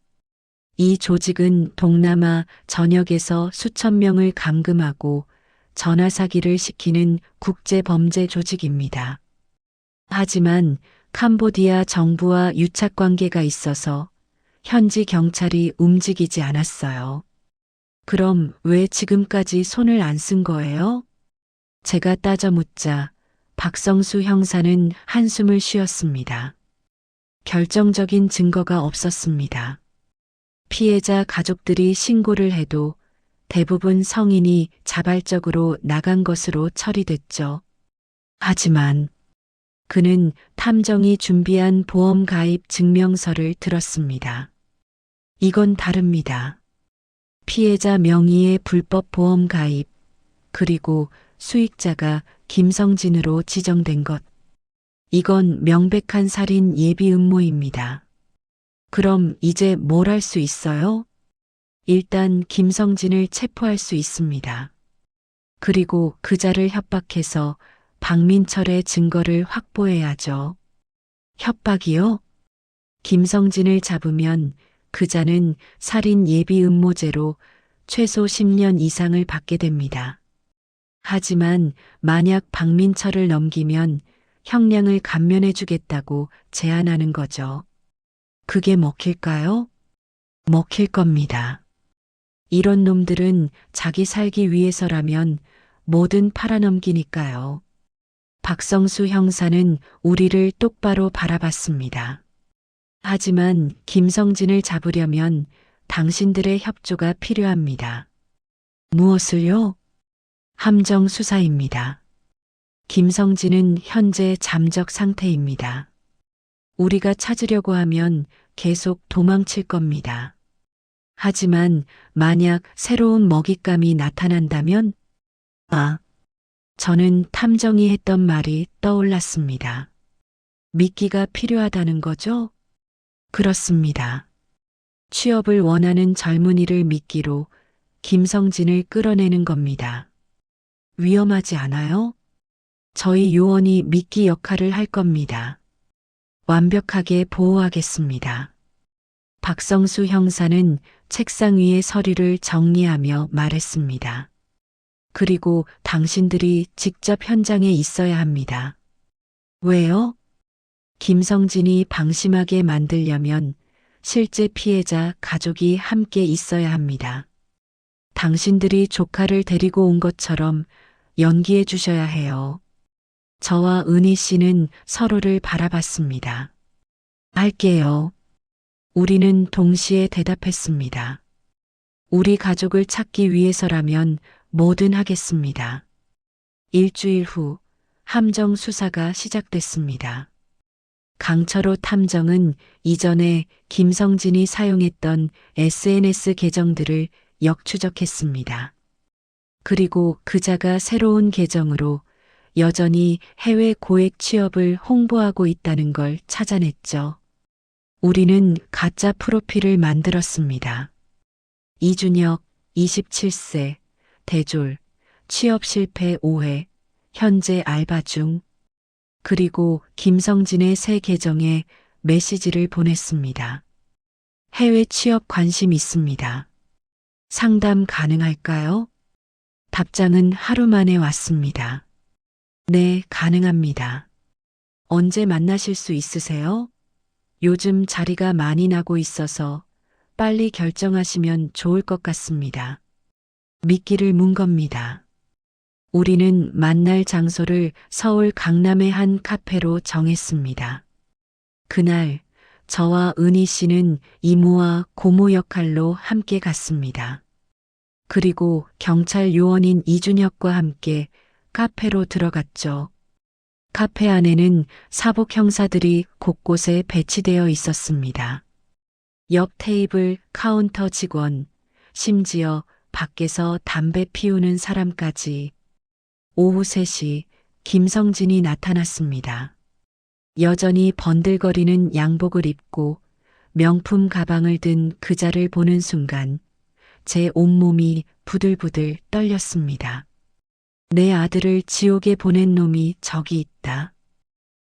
이 조직은 동남아 전역에서 수천 명을 감금하고 전화 사기를 시키는 국제범죄 조직입니다. 하지만 캄보디아 정부와 유착 관계가 있어서 현지 경찰이 움직이지 않았어요. 그럼 왜 지금까지 손을 안 쓴 거예요? 제가 따져 묻자 박성수 형사는 한숨을 쉬었습니다. 결정적인 증거가 없었습니다. 피해자 가족들이 신고를 해도 대부분 성인이 자발적으로 나간 것으로 처리됐죠. 하지만 그는 탐정이 준비한 보험 가입 증명서를 들었습니다. 이건 다릅니다. 피해자 명의의 불법 보험 가입, 그리고 수익자가 김성진으로 지정된 것. 이건 명백한 살인 예비 음모입니다. 그럼 이제 뭘 할 수 있어요? 일단 김성진을 체포할 수 있습니다. 그리고 그자를 협박해서 박민철의 증거를 확보해야죠. 협박이요? 김성진을 잡으면 그자는 살인 예비 음모죄로 최소 10년 이상을 받게 됩니다. 하지만 만약 박민철을 넘기면 형량을 감면해 주겠다고 제안하는 거죠. 그게 먹힐까요? 먹힐 겁니다. 이런 놈들은 자기 살기 위해서라면 뭐든 팔아넘기니까요. 박성수 형사는 우리를 똑바로 바라봤습니다. 하지만 김성진을 잡으려면 당신들의 협조가 필요합니다. 무엇을요? 함정 수사입니다. 김성진은 현재 잠적 상태입니다. 우리가 찾으려고 하면 계속 도망칠 겁니다. 하지만 만약 새로운 먹잇감이 나타난다면, 저는 탐정이 했던 말이 떠올랐습니다. 미끼가 필요하다는 거죠? 그렇습니다. 취업을 원하는 젊은이를 미끼로 김성진을 끌어내는 겁니다. 위험하지 않아요? 저희 요원이 미끼 역할을 할 겁니다. 완벽하게 보호하겠습니다. 박성수 형사는 책상 위의 서류를 정리하며 말했습니다. 그리고 당신들이 직접 현장에 있어야 합니다. 왜요? 김성진이 방심하게 만들려면 실제 피해자 가족이 함께 있어야 합니다. 당신들이 조카를 데리고 온 것처럼 연기해 주셔야 해요. 저와 은희 씨는 서로를 바라봤습니다. 할게요. 우리는 동시에 대답했습니다. 우리 가족을 찾기 위해서라면 뭐든 하겠습니다. 일주일 후 함정 수사가 시작됐습니다. 강철호 탐정은 이전에 김성진이 사용했던 SNS 계정들을 역추적했습니다. 그리고 그자가 새로운 계정으로 여전히 해외 고액 취업을 홍보하고 있다는 걸 찾아냈죠. 우리는 가짜 프로필을 만들었습니다. 이준혁, 27세, 대졸, 취업 실패 5회, 현재 알바 중. 그리고 김성진의 새 계정에 메시지를 보냈습니다. 해외 취업 관심 있습니다. 상담 가능할까요? 답장은 하루 만에 왔습니다. 네, 가능합니다. 언제 만나실 수 있으세요? 요즘 자리가 많이 나고 있어서 빨리 결정하시면 좋을 것 같습니다. 미끼를 문 겁니다. 우리는 만날 장소를 서울 강남의 한 카페로 정했습니다. 그날 저와 은희 씨는 이모와 고모 역할로 함께 갔습니다. 그리고 경찰 요원인 이준혁과 함께 카페로 들어갔죠. 카페 안에는 사복 형사들이 곳곳에 배치되어 있었습니다. 옆 테이블 카운터 직원, 심지어 밖에서 담배 피우는 사람까지. 오후 3시 김성진이 나타났습니다. 여전히 번들거리는 양복을 입고 명품 가방을 든 그자를 보는 순간 제 온몸이 부들부들 떨렸습니다. 내 아들을 지옥에 보낸 놈이 저기 있다.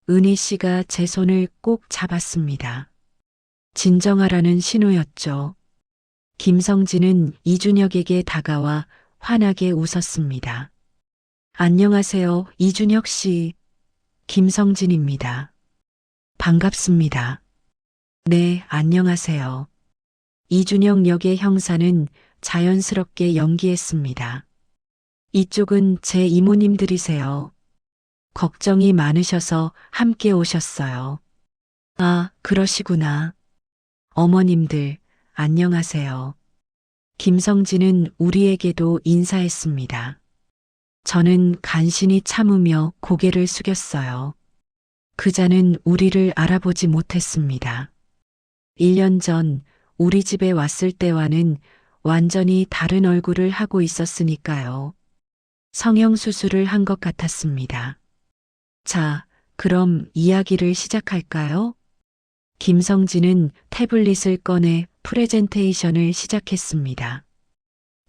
은희 씨가 제 손을 꼭 잡았습니다. 진정하라는 신호였죠. 김성진은 이준혁에게 다가와 환하게 웃었습니다. 안녕하세요, 이준혁 씨. 김성진입니다. 반갑습니다. 네, 안녕하세요. 이준혁 역의 형사는 자연스럽게 연기했습니다. 이쪽은 제 이모님들이세요. 걱정이 많으셔서 함께 오셨어요. 아, 그러시구나. 어머님들, 안녕하세요. 김성진은 우리에게도 인사했습니다. 저는 간신히 참으며 고개를 숙였어요. 그자는 우리를 알아보지 못했습니다. 1년 전 우리 집에 왔을 때와는 완전히 다른 얼굴을 하고 있었으니까요. 성형수술을 한 것 같았습니다. 자, 그럼 이야기를 시작할까요? 김성진은 태블릿을 꺼내 프레젠테이션을 시작했습니다.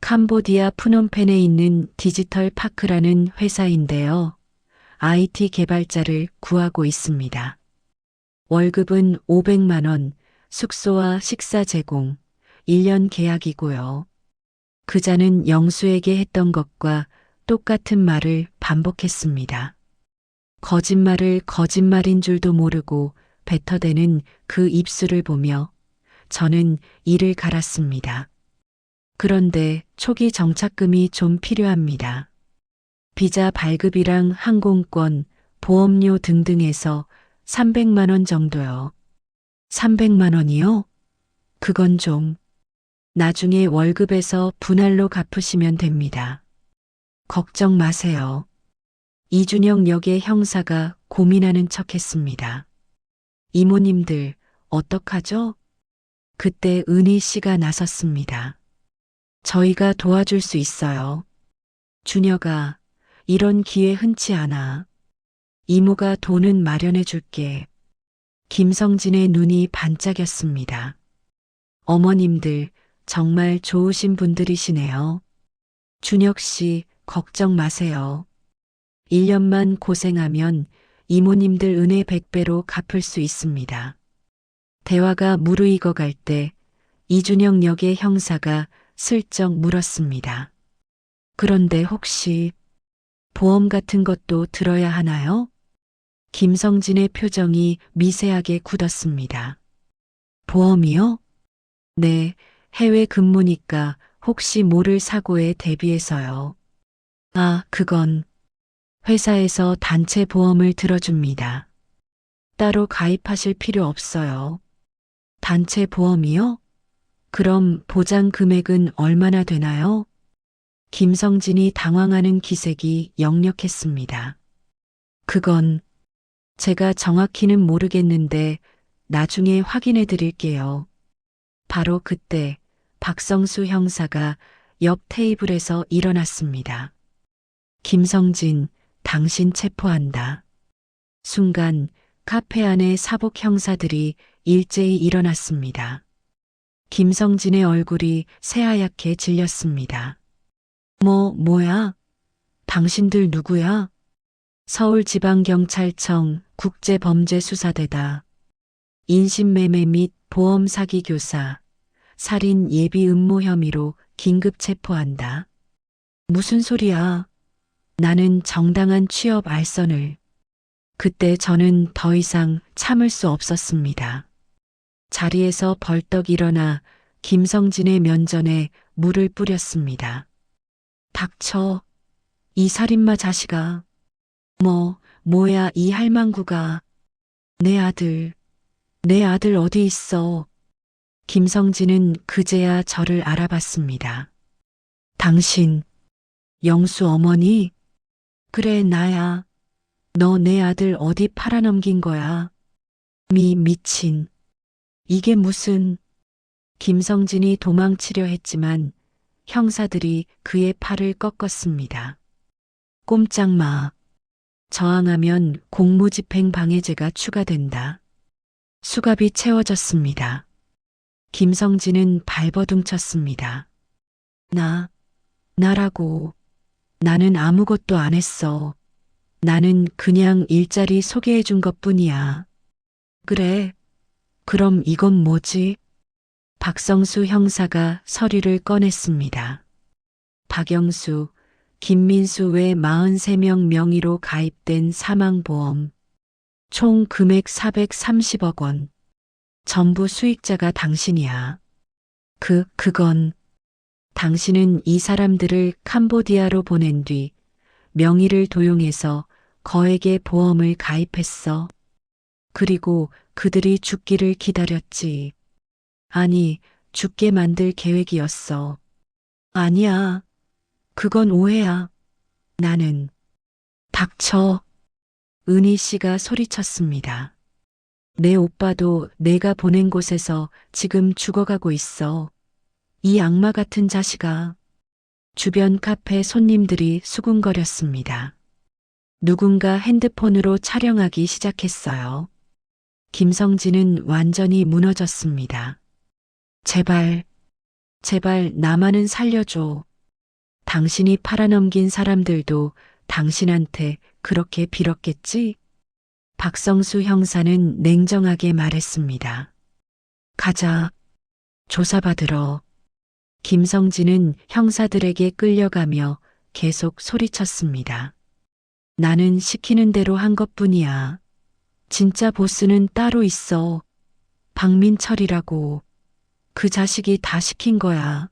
캄보디아 프놈펜에 있는 디지털 파크라는 회사인데요. IT 개발자를 구하고 있습니다. 월급은 500만 원, 숙소와 식사 제공, 1년 계약이고요. 그자는 영수에게 했던 것과 똑같은 말을 반복했습니다. 거짓말을 거짓말인 줄도 모르고 뱉어대는 그 입술을 보며 저는 이를 갈았습니다. 그런데 초기 정착금이 좀 필요합니다. 비자 발급이랑 항공권, 보험료 등등해서 300만 원 정도요. 300만 원이요? 그건 좀. 나중에 월급에서 분할로 갚으시면 됩니다. 걱정 마세요. 이준혁 역의 형사가 고민하는 척했습니다. 이모님들, 어떡하죠? 그때 은희 씨가 나섰습니다. 저희가 도와줄 수 있어요. 준혁아, 이런 기회 흔치 않아. 이모가 돈은 마련해 줄게. 김성진의 눈이 반짝였습니다. 어머님들, 정말 좋으신 분들이시네요. 준혁 씨, 걱정 마세요. 1년만 고생하면 이모님들 은혜 100배로 갚을 수 있습니다. 대화가 무르익어 갈 때 이준혁 역의 형사가 슬쩍 물었습니다. 그런데 혹시 보험 같은 것도 들어야 하나요? 김성진의 표정이 미세하게 굳었습니다. 보험이요? 네, 해외 근무니까 혹시 모를 사고에 대비해서요. 아, 그건 회사에서 단체 보험을 들어줍니다. 따로 가입하실 필요 없어요. 단체 보험이요? 그럼 보장 금액은 얼마나 되나요? 김성진이 당황하는 기색이 역력했습니다. 그건 제가 정확히는 모르겠는데 나중에 확인해 드릴게요. 바로 그때 박성수 형사가 옆 테이블에서 일어났습니다. 김성진, 당신 체포한다. 순간 카페 안의 사복 형사들이 일제히 일어났습니다. 김성진의 얼굴이 새하얗게 질렸습니다. 뭐야? 당신들 누구야? 서울지방경찰청 국제범죄수사대다. 인신매매 및 보험 사기 교사, 살인 예비 음모 혐의로 긴급 체포한다. 무슨 소리야? 나는 정당한 취업 알선을. 그때 저는 더 이상 참을 수 없었습니다. 자리에서 벌떡 일어나 김성진의 면전에 물을 뿌렸습니다. 닥쳐. 이 살인마 자식아. 뭐야 이 할망구가. 내 아들 어디 있어? 김성진은 그제야 저를 알아봤습니다. 당신, 영수 어머니? 그래, 나야. 너 내 아들 어디 팔아넘긴 거야? 미친. 이게 무슨. 김성진이 도망치려 했지만 형사들이 그의 팔을 꺾었습니다. 꼼짝 마. 저항하면 공무집행 방해죄가 추가된다. 수갑이 채워졌습니다. 김성진은 발버둥 쳤습니다. 나라고. 나는 아무것도 안 했어. 나는 그냥 일자리 소개해 준 것뿐이야. 그래. 그럼 이건 뭐지? 박성수 형사가 서류를 꺼냈습니다. 박영수, 김민수 외 43명 명의로 가입된 사망보험. 총 금액 430억 원. 전부 수익자가 당신이야. 그건. 당신은 이 사람들을 캄보디아로 보낸 뒤 명의를 도용해서 거액의 보험을 가입했어. 그리고 그들이 죽기를 기다렸지. 아니, 죽게 만들 계획이었어. 아니야. 그건 오해야. 나는. 닥쳐. 은희 씨가 소리쳤습니다. 내 오빠도 내가 보낸 곳에서 지금 죽어가고 있어. 이 악마 같은 자식아. 주변 카페 손님들이 수군거렸습니다. 누군가 핸드폰으로 촬영하기 시작했어요. 김성진은 완전히 무너졌습니다. 제발 나만은 살려줘. 당신이 팔아넘긴 사람들도 당신한테 그렇게 빌었겠지? 박성수 형사는 냉정하게 말했습니다. 가자. 조사받으러. 김성진은 형사들에게 끌려가며 계속 소리쳤습니다. 나는 시키는 대로 한 것뿐이야. 진짜 보스는 따로 있어. 박민철이라고. 그 자식이 다 시킨 거야.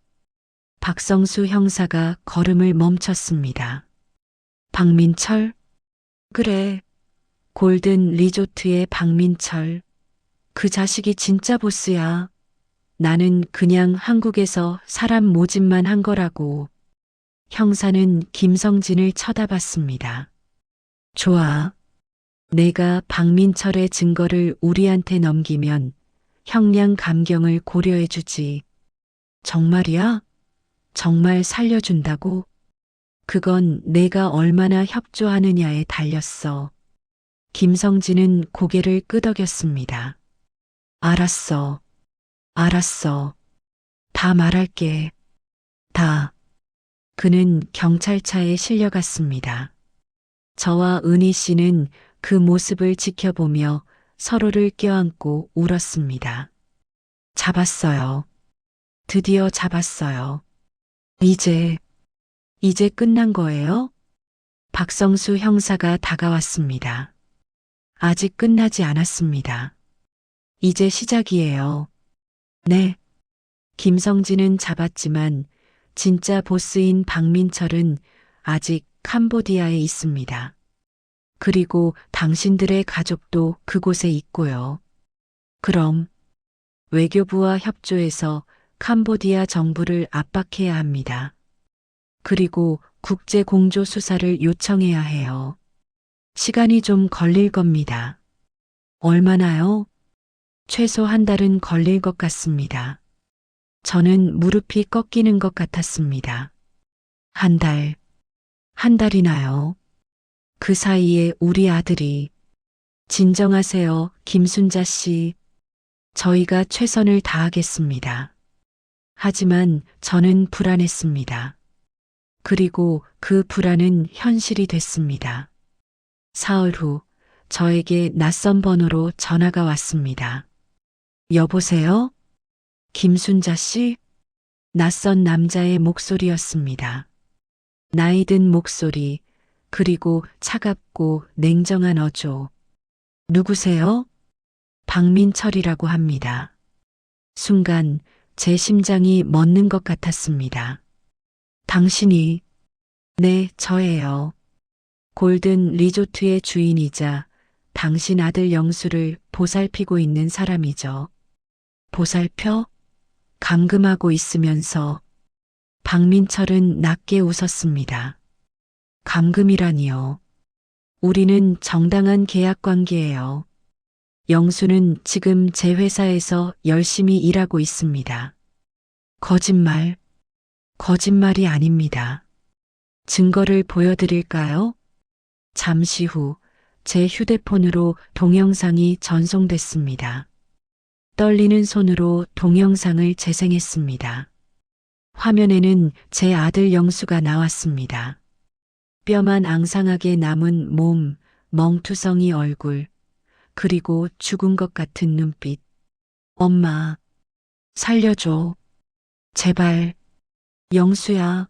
박성수 형사가 걸음을 멈췄습니다. 박민철? 그래. 골든 리조트의 박민철. 그 자식이 진짜 보스야. 나는 그냥 한국에서 사람 모집만 한 거라고. 형사는 김성진을 쳐다봤습니다. 좋아. 내가 박민철의 증거를 우리한테 넘기면 형량 감경을 고려해주지. 정말이야? 정말 살려준다고? 그건 내가 얼마나 협조하느냐에 달렸어. 김성진은 고개를 끄덕였습니다. 알았어. 다 말할게. 다. 그는 경찰차에 실려갔습니다. 저와 은희 씨는 그 모습을 지켜보며 서로를 껴안고 울었습니다. 잡았어요. 드디어 잡았어요. 이제 끝난 거예요? 박성수 형사가 다가왔습니다. 아직 끝나지 않았습니다. 이제 시작이에요. 네. 김성진은 잡았지만 진짜 보스인 박민철은 아직 캄보디아에 있습니다. 그리고 당신들의 가족도 그곳에 있고요. 그럼 외교부와 협조해서 캄보디아 정부를 압박해야 합니다. 그리고 국제 공조 수사를 요청해야 해요. 시간이 좀 걸릴 겁니다. 얼마나요? 최소 한 달은 걸릴 것 같습니다. 저는 무릎이 꺾이는 것 같았습니다. 한 달이나요? 그 사이에 우리 아들이. 진정하세요, 김순자 씨. 저희가 최선을 다하겠습니다. 하지만 저는 불안했습니다. 그리고 그 불안은 현실이 됐습니다. 사흘 후 저에게 낯선 번호로 전화가 왔습니다. 여보세요? 김순자 씨? 낯선 남자의 목소리였습니다. 나이든 목소리, 그리고 차갑고 냉정한 어조. 누구세요? 박민철이라고 합니다. 순간 제 심장이 멎는 것 같았습니다. 당신이, 네, 저예요. 골든 리조트의 주인이자 당신 아들 영수를 보살피고 있는 사람이죠. 보살펴? 감금하고 있으면서 박민철은 낮게 웃었습니다. 감금이라니요. 우리는 정당한 계약 관계예요. 영수는 지금 제 회사에서 열심히 일하고 있습니다. 거짓말, 거짓말이 아닙니다. 증거를 보여드릴까요? 잠시 후 제 휴대폰으로 동영상이 전송됐습니다. 떨리는 손으로 동영상을 재생했습니다. 화면에는 제 아들 영수가 나왔습니다. 뼈만 앙상하게 남은 몸, 멍투성이 얼굴, 그리고 죽은 것 같은 눈빛. 엄마, 살려줘. 제발, 영수야,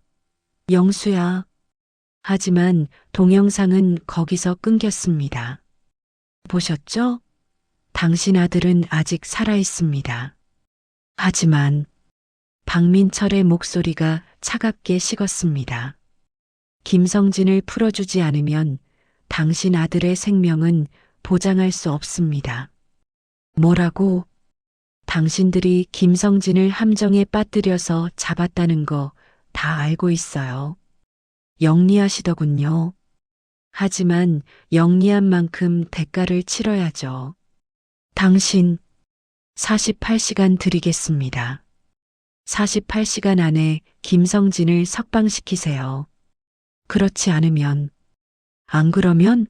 영수야. 하지만 동영상은 거기서 끊겼습니다. 보셨죠? 당신 아들은 아직 살아 있습니다. 하지만 박민철의 목소리가 차갑게 식었습니다. 김성진을 풀어주지 않으면 당신 아들의 생명은 보장할 수 없습니다. 뭐라고? 당신들이 김성진을 함정에 빠뜨려서 잡았다는 거 다 알고 있어요. 영리하시더군요. 하지만 영리한 만큼 대가를 치러야죠. 당신 48시간 드리겠습니다. 48시간 안에 김성진을 석방시키세요. 그렇지 않으면, 안 그러면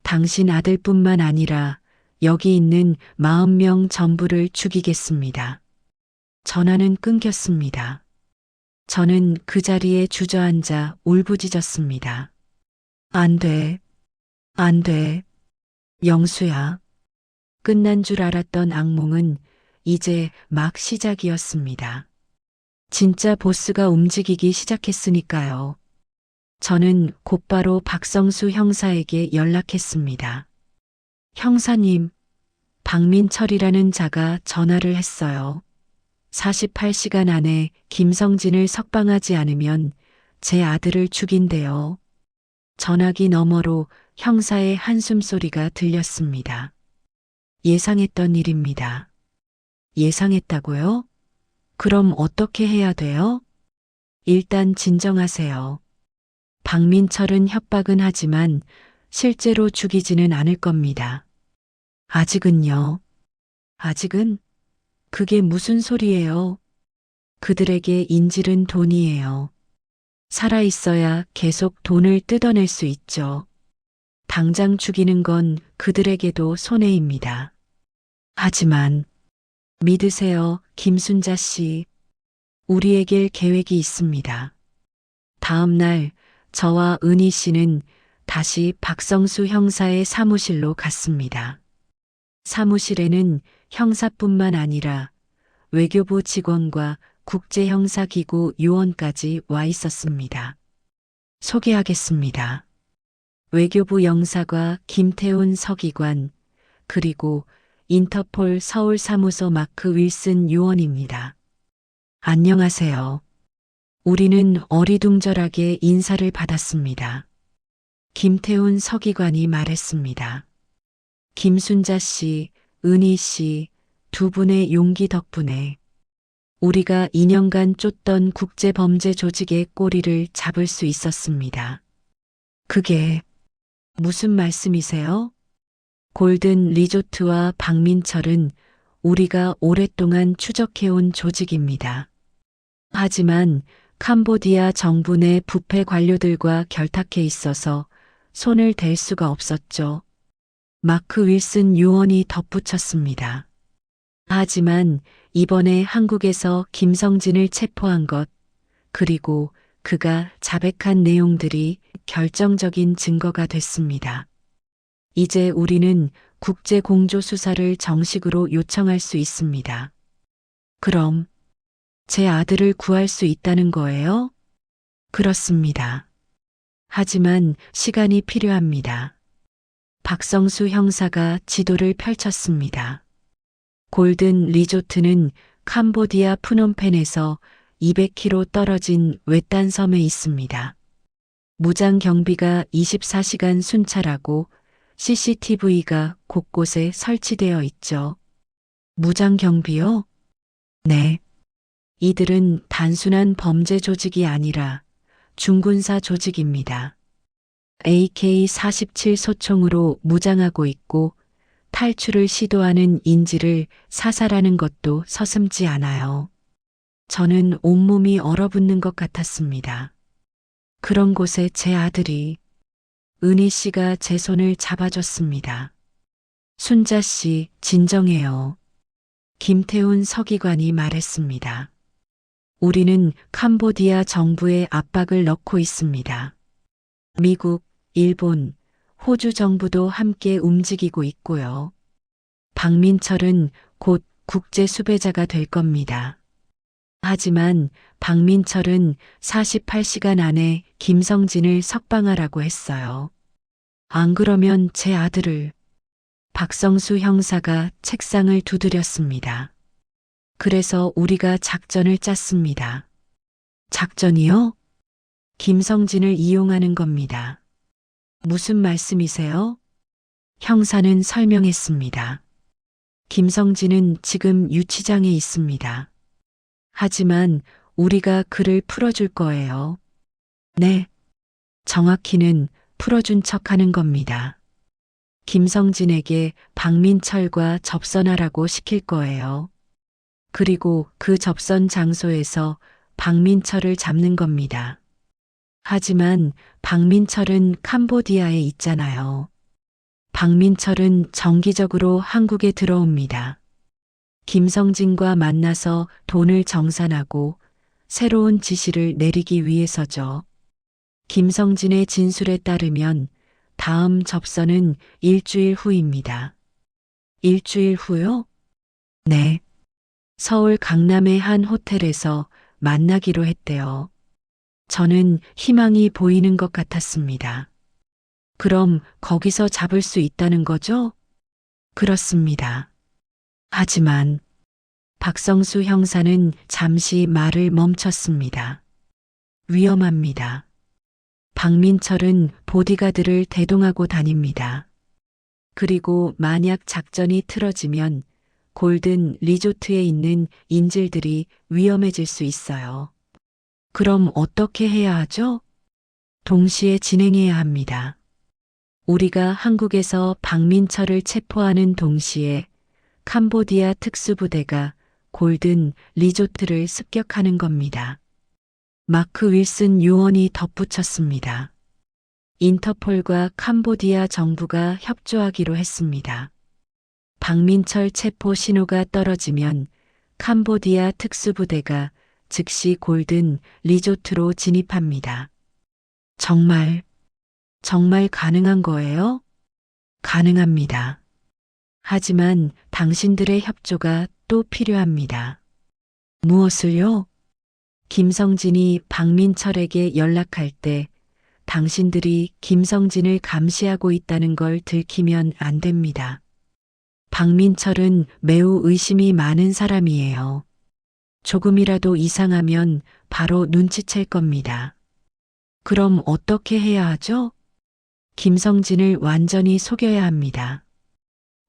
당신 아들뿐만 아니라 여기 있는 40명 전부를 죽이겠습니다. 전화는 끊겼습니다. 저는 그 자리에 주저앉아 울부짖었습니다. 안 돼, 안 돼. 영수야. 끝난 줄 알았던 악몽은 이제 막 시작이었습니다. 진짜 보스가 움직이기 시작했으니까요. 저는 곧바로 박성수 형사에게 연락했습니다. 형사님, 박민철이라는 자가 전화를 했어요. 48시간 안에 김성진을 석방하지 않으면 제 아들을 죽인대요. 전화기 너머로 형사의 한숨소리가 들렸습니다. 예상했던 일입니다. 예상했다고요? 그럼 어떻게 해야 돼요? 일단 진정하세요. 박민철은 협박은 하지만 실제로 죽이지는 않을 겁니다. 아직은요. 아직은? 그게 무슨 소리예요? 그들에게 인질은 돈이에요. 살아있어야 계속 돈을 뜯어낼 수 있죠. 당장 죽이는 건 그들에게도 손해입니다. 하지만 믿으세요, 김순자 씨. 우리에게 계획이 있습니다. 다음 날 저와 은희 씨는 다시 박성수 형사의 사무실로 갔습니다. 사무실에는 형사뿐만 아니라 외교부 직원과 국제형사기구 요원까지 와 있었습니다. 소개하겠습니다. 외교부 영사과 김태훈 서기관, 그리고 인터폴 서울사무소 마크 윌슨 요원입니다. 안녕하세요. 우리는 어리둥절하게 인사를 받았습니다. 김태훈 서기관이 말했습니다. 김순자 씨, 은희 씨, 두 분의 용기 덕분에 우리가 2년간 쫓던 국제범죄 조직의 꼬리를 잡을 수 있었습니다. 그게 무슨 말씀이세요? 골든 리조트와 박민철은 우리가 오랫동안 추적해온 조직입니다. 하지만 캄보디아 정부 내 부패 관료들과 결탁해 있어서 손을 댈 수가 없었죠. 마크 윌슨 요원이 덧붙였습니다. 하지만 이번에 한국에서 김성진을 체포한 것, 그리고 그가 자백한 내용들이 결정적인 증거가 됐습니다. 이제 우리는 국제 공조 수사를 정식으로 요청할 수 있습니다. 그럼 제 아들을 구할 수 있다는 거예요? 그렇습니다. 하지만 시간이 필요합니다. 박성수 형사가 지도를 펼쳤습니다. 골든 리조트는 캄보디아 프놈펜에서 200km 떨어진 외딴 섬에 있습니다. 무장 경비가 24시간 순찰하고 CCTV가 곳곳에 설치되어 있죠. 무장 경비요? 네. 이들은 단순한 범죄 조직이 아니라 중군사 조직입니다. AK-47 소총으로 무장하고 있고 탈출을 시도하는 인지를 사살하는 것도 서슴지 않아요. 저는 온몸이 얼어붙는 것 같았습니다. 그런 곳에 제 아들이 은희 씨가 제 손을 잡아줬습니다. 순자 씨, 진정해요. 김태훈 서기관이 말했습니다. 우리는 캄보디아 정부에 압박을 넣고 있습니다. 미국, 일본, 호주 정부도 함께 움직이고 있고요. 박민철은 곧 국제 수배자가 될 겁니다. 하지만 박민철은 48시간 안에 김성진을 석방하라고 했어요. 안 그러면 제 아들을. 박성수 형사가 책상을 두드렸습니다. 그래서 우리가 작전을 짰습니다. 작전이요? 김성진을 이용하는 겁니다. 무슨 말씀이세요? 형사는 설명했습니다. 김성진은 지금 유치장에 있습니다. 하지만 우리가 그를 풀어줄 거예요. 네. 정확히는 풀어준 척 하는 겁니다. 김성진에게 박민철과 접선하라고 시킬 거예요. 그리고 그 접선 장소에서 박민철을 잡는 겁니다. 하지만 박민철은 캄보디아에 있잖아요. 박민철은 정기적으로 한국에 들어옵니다. 김성진과 만나서 돈을 정산하고 새로운 지시를 내리기 위해서죠. 김성진의 진술에 따르면 다음 접선은 일주일 후입니다. 일주일 후요? 네. 서울 강남의 한 호텔에서 만나기로 했대요. 저는 희망이 보이는 것 같았습니다. 그럼 거기서 잡을 수 있다는 거죠? 그렇습니다. 하지만 박성수 형사는 잠시 말을 멈췄습니다. 위험합니다. 박민철은 보디가드를 대동하고 다닙니다. 그리고 만약 작전이 틀어지면 골든 리조트에 있는 인질들이 위험해질 수 있어요. 그럼 어떻게 해야 하죠? 동시에 진행해야 합니다. 우리가 한국에서 박민철을 체포하는 동시에 캄보디아 특수부대가 골든 리조트를 습격하는 겁니다. 마크 윌슨 요원이 덧붙였습니다. 인터폴과 캄보디아 정부가 협조하기로 했습니다. 박민철 체포 신호가 떨어지면 캄보디아 특수부대가 즉시 골든 리조트로 진입합니다. 정말 가능한 거예요? 가능합니다. 하지만 당신들의 협조가 또 필요합니다. 무엇을요? 김성진이 박민철에게 연락할 때 당신들이 김성진을 감시하고 있다는 걸 들키면 안 됩니다. 박민철은 매우 의심이 많은 사람이에요. 조금이라도 이상하면 바로 눈치챌 겁니다. 그럼 어떻게 해야 하죠? 김성진을 완전히 속여야 합니다.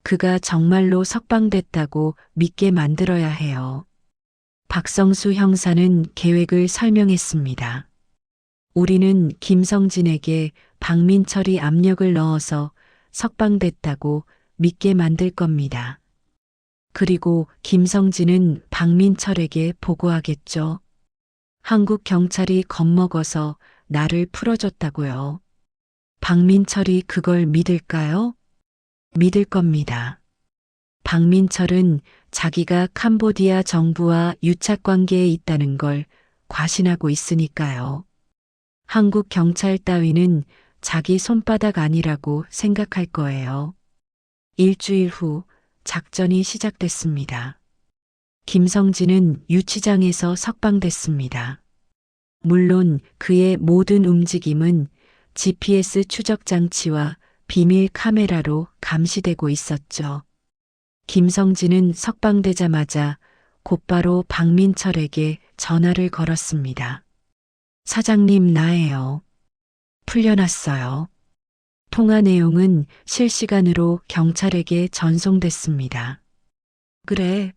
그가 정말로 석방됐다고 믿게 만들어야 해요. 박성수 형사는 계획을 설명했습니다. 우리는 김성진에게 박민철이 압력을 넣어서 석방됐다고 믿게 만들 겁니다. 그리고 김성진은 박민철에게 보고하겠죠. 한국 경찰이 겁먹어서 나를 풀어줬다고요. 박민철이 그걸 믿을까요? 믿을 겁니다. 박민철은 자기가 캄보디아 정부와 유착 관계에 있다는 걸 과신하고 있으니까요. 한국 경찰 따위는 자기 손바닥 아니라고 생각할 거예요. 일주일 후 작전이 시작됐습니다. 김성진은 유치장에서 석방됐습니다. 물론 그의 모든 움직임은 GPS 추적 장치와 비밀 카메라로 감시되고 있었죠. 김성진은 석방되자마자 곧바로 박민철에게 전화를 걸었습니다. 사장님, 나예요. 풀려났어요. 통화 내용은 실시간으로 경찰에게 전송됐습니다. 그래,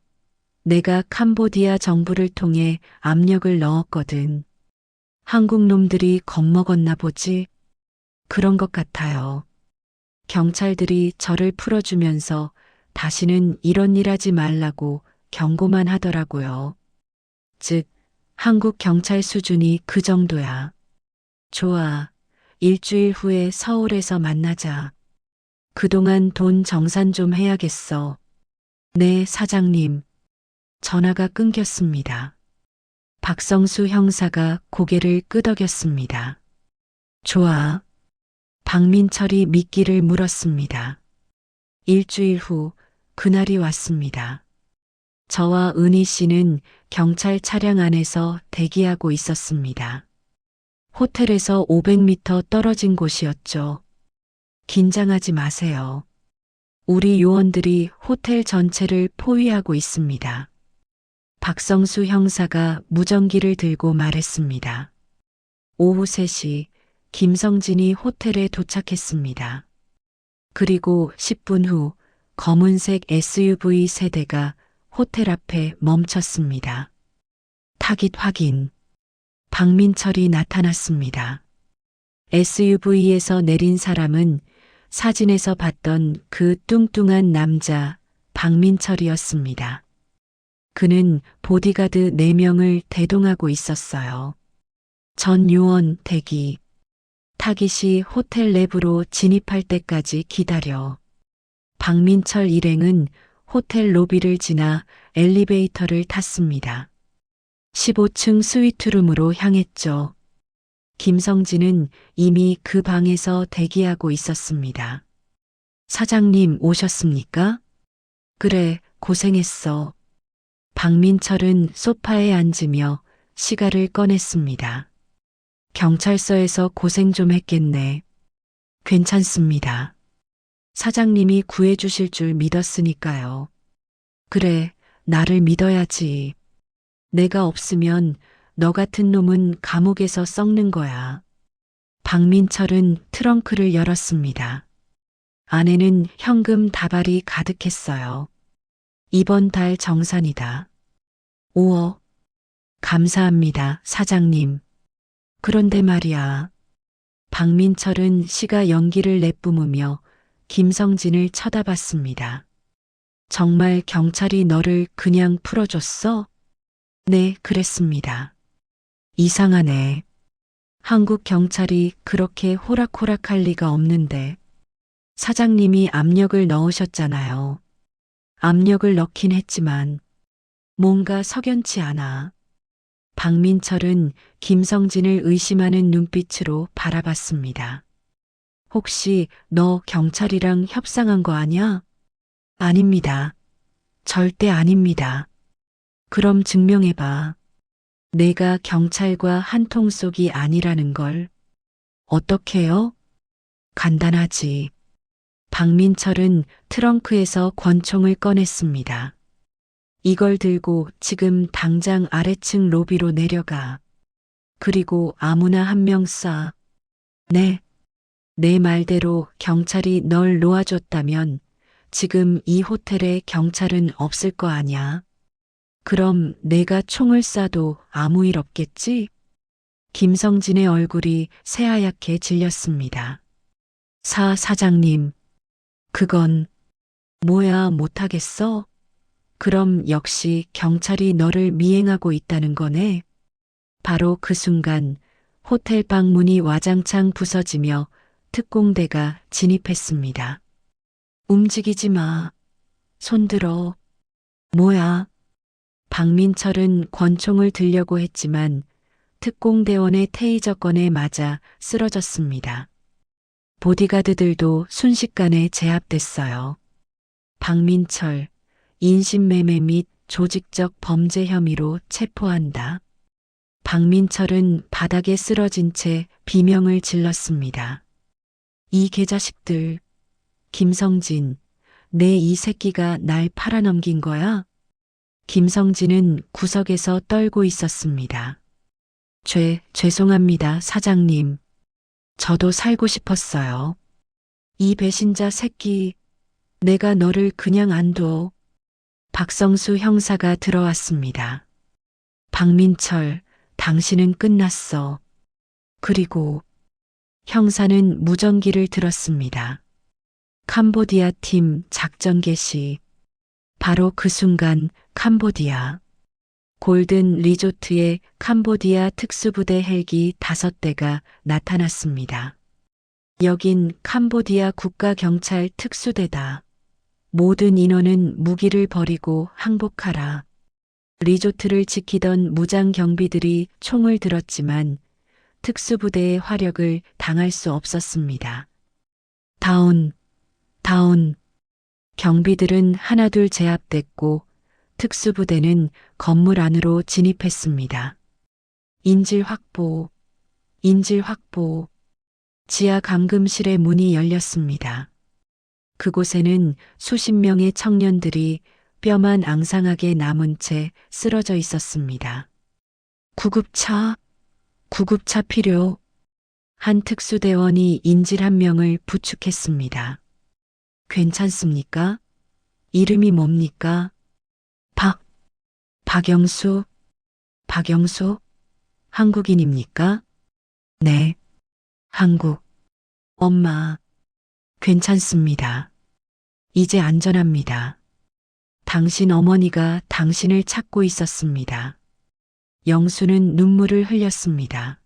내가 캄보디아 정부를 통해 압력을 넣었거든. 한국 놈들이 겁먹었나 보지? 그런 것 같아요. 경찰들이 저를 풀어주면서 다시는 이런 일 하지 말라고 경고만 하더라고요. 즉, 한국 경찰 수준이 그 정도야. 좋아. 일주일 후에 서울에서 만나자. 그동안 돈 정산 좀 해야겠어. 네, 사장님. 전화가 끊겼습니다. 박성수 형사가 고개를 끄덕였습니다. 좋아. 박민철이 미끼를 물었습니다. 일주일 후 그날이 왔습니다. 저와 은희 씨는 경찰 차량 안에서 대기하고 있었습니다. 호텔에서 500m 떨어진 곳이었죠. 긴장하지 마세요. 우리 요원들이 호텔 전체를 포위하고 있습니다. 박성수 형사가 무전기를 들고 말했습니다. 오후 3시 김성진이 호텔에 도착했습니다. 그리고 10분 후 검은색 SUV 세대가 호텔 앞에 멈췄습니다. 타깃 확인. 박민철이 나타났습니다. SUV에서 내린 사람은 사진에서 봤던 그 뚱뚱한 남자 박민철이었습니다. 그는 보디가드 4명을 대동하고 있었어요. 전 요원 대기. 타깃이 호텔 내부로 진입할 때까지 기다려. 박민철 일행은 호텔 로비를 지나 엘리베이터를 탔습니다. 15층 스위트룸으로 향했죠. 김성진은 이미 그 방에서 대기하고 있었습니다. 사장님 오셨습니까? 그래, 고생했어. 박민철은 소파에 앉으며 시가를 꺼냈습니다. 경찰서에서 고생 좀 했겠네. 괜찮습니다. 사장님이 구해주실 줄 믿었으니까요. 그래, 나를 믿어야지. 내가 없으면 너 같은 놈은 감옥에서 썩는 거야. 박민철은 트렁크를 열었습니다. 안에는 현금 다발이 가득했어요. 이번 달 정산이다. 5억. 감사합니다, 사장님. 그런데 말이야. 박민철은 시가 연기를 내뿜으며 김성진을 쳐다봤습니다. 정말 경찰이 너를 그냥 풀어줬어? 네, 그랬습니다. 이상하네. 한국 경찰이 그렇게 호락호락할 리가 없는데. 사장님이 압력을 넣으셨잖아요. 압력을 넣긴 했지만 뭔가 석연치 않아. 박민철은 김성진을 의심하는 눈빛으로 바라봤습니다. 혹시 너 경찰이랑 협상한 거 아냐? 아닙니다. 절대 아닙니다. 그럼 증명해봐. 내가 경찰과 한통속이 아니라는 걸. 어떻게요? 간단하지. 박민철은 트렁크에서 권총을 꺼냈습니다. 이걸 들고 지금 당장 아래층 로비로 내려가. 그리고 아무나 한 명 쏴. 네. 내 말대로 경찰이 널 놓아줬다면 지금 이 호텔에 경찰은 없을 거 아냐. 그럼 내가 총을 쏴도 아무 일 없겠지? 김성진의 얼굴이 새하얗게 질렸습니다. 사장님. 그건 뭐야 못하겠어? 그럼 역시 경찰이 너를 미행하고 있다는 거네. 바로 그 순간 호텔 방 문이 와장창 부서지며 특공대가 진입했습니다. 움직이지 마. 손 들어. 뭐야? 박민철은 권총을 들려고 했지만 특공대원의 테이저건에 맞아 쓰러졌습니다. 보디가드들도 순식간에 제압됐어요. 박민철, 인신매매 및 조직적 범죄 혐의로 체포한다. 박민철은 바닥에 쓰러진 채 비명을 질렀습니다. 이 개자식들, 김성진, 내 이 새끼가 날 팔아넘긴 거야? 김성진은 구석에서 떨고 있었습니다. 죄송합니다, 사장님. 저도 살고 싶었어요. 이 배신자 새끼, 내가 너를 그냥 안 둬. 박성수 형사가 들어왔습니다. 박민철, 당신은 끝났어. 그리고 형사는 무전기를 들었습니다. 캄보디아 팀 작전 개시. 바로 그 순간 캄보디아 골든 리조트에 캄보디아 특수부대 헬기 5대가 나타났습니다. 여긴 캄보디아 국가경찰 특수대다. 모든 인원은 무기를 버리고 항복하라. 리조트를 지키던 무장 경비들이 총을 들었지만 특수부대의 화력을 당할 수 없었습니다. 다운. 경비들은 하나둘 제압됐고 특수부대는 건물 안으로 진입했습니다. 인질 확보. 지하 감금실의 문이 열렸습니다. 그곳에는 수십 명의 청년들이 뼈만 앙상하게 남은 채 쓰러져 있었습니다. 구급차 필요. 한 특수대원이 인질 한 명을 부축했습니다. 괜찮습니까? 이름이 뭡니까? 박영수? 한국인입니까? 네, 한국. 엄마, 괜찮습니다. 이제 안전합니다. 당신 어머니가 당신을 찾고 있었습니다. 영수는 눈물을 흘렸습니다.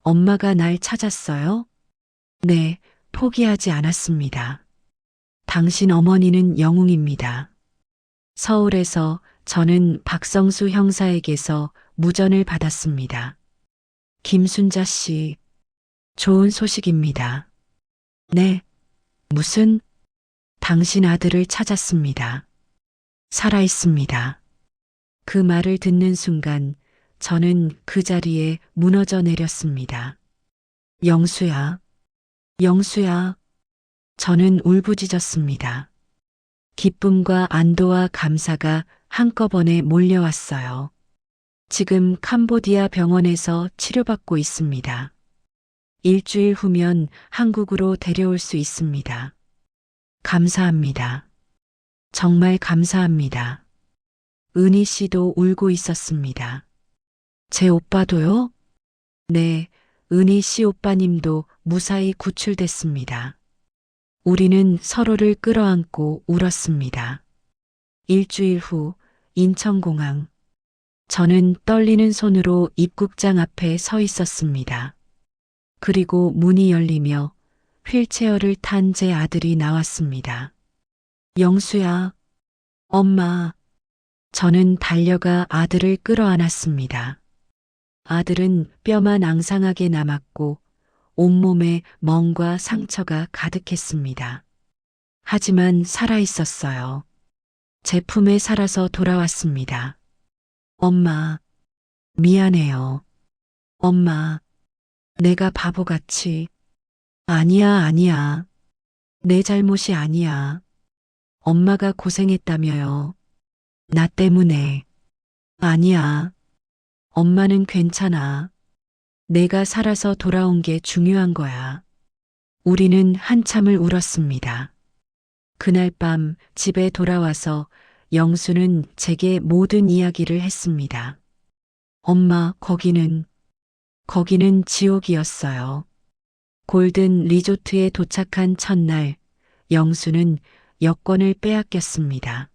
엄마가 날 찾았어요? 네, 포기하지 않았습니다. 당신 어머니는 영웅입니다. 서울에서 저는 박성수 형사에게서 무전을 받았습니다. 김순자 씨, 좋은 소식입니다. 네, 무슨? 당신 아들을 찾았습니다. 살아있습니다. 그 말을 듣는 순간 저는 그 자리에 무너져 내렸습니다. 영수야. 저는 울부짖었습니다. 기쁨과 안도와 감사가 한꺼번에 몰려왔어요. 지금 캄보디아 병원에서 치료받고 있습니다. 일주일 후면 한국으로 데려올 수 있습니다. 감사합니다. 정말 감사합니다. 은희 씨도 울고 있었습니다. 제 오빠도요? 네, 은희 씨 오빠님도 무사히 구출됐습니다. 우리는 서로를 끌어안고 울었습니다. 일주일 후 인천공항. 저는 떨리는 손으로 입국장 앞에 서 있었습니다. 그리고 문이 열리며 휠체어를 탄 제 아들이 나왔습니다. 영수야, 엄마. 저는 달려가 아들을 끌어안았습니다. 아들은 뼈만 앙상하게 남았고 온몸에 멍과 상처가 가득했습니다. 하지만 살아 있었어요. 제 품에 살아서 돌아왔습니다. 엄마, 미안해요. 엄마, 내가 바보같이. 아니야. 내 잘못이 아니야. 엄마가 고생했다며요. 나 때문에. 아니야. 엄마는 괜찮아. 내가 살아서 돌아온 게 중요한 거야. 우리는 한참을 울었습니다. 그날 밤 집에 돌아와서 영수는 제게 모든 이야기를 했습니다. 엄마, 거기는 지옥이었어요. 골든 리조트에 도착한 첫날, 영수는 여권을 빼앗겼습니다.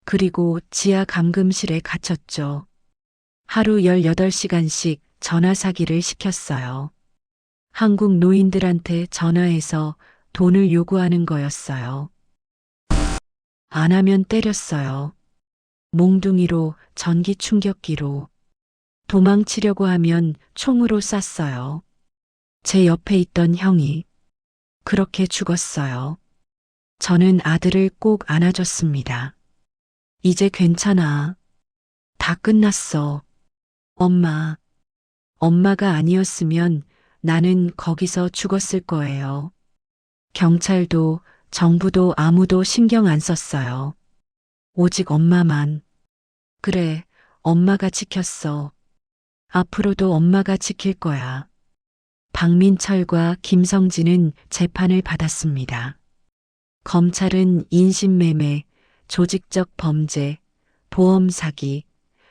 그리고 지하 감금실에 갇혔죠. 하루 18시간씩 전화 사기를 시켰어요. 한국 노인들한테 전화해서 돈을 요구하는 거였어요. 안 하면 때렸어요. 몽둥이로, 전기 충격기로. 도망치려고 하면 총으로 쐈어요. 제 옆에 있던 형이 그렇게 죽었어요. 저는 아들을 꼭 안아줬습니다. 이제 괜찮아. 다 끝났어. 엄마. 엄마가 아니었으면 나는 거기서 죽었을 거예요. 경찰도 정부도 아무도 신경 안 썼어요. 오직 엄마만. 그래, 엄마가 지켰어. 앞으로도 엄마가 지킬 거야. 박민철과 김성진은 재판을 받았습니다. 검찰은 인신매매, 조직적 범죄, 보험 사기,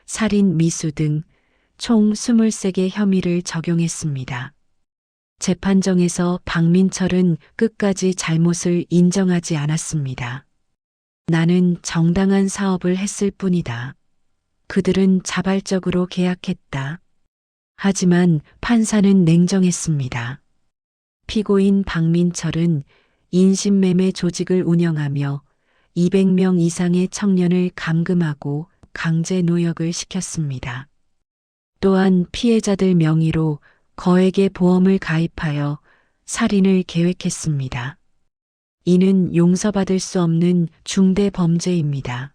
살인 미수 등 총 23개 혐의를 적용했습니다. 재판정에서 박민철은 끝까지 잘못을 인정하지 않았습니다. 나는 정당한 사업을 했을 뿐이다. 그들은 자발적으로 계약했다. 하지만 판사는 냉정했습니다. 피고인 박민철은 인신매매 조직을 운영하며 200명 이상의 청년을 감금하고 강제 노역을 시켰습니다. 또한 피해자들 명의로 거액의 보험을 가입하여 살인을 계획했습니다. 이는 용서받을 수 없는 중대 범죄입니다.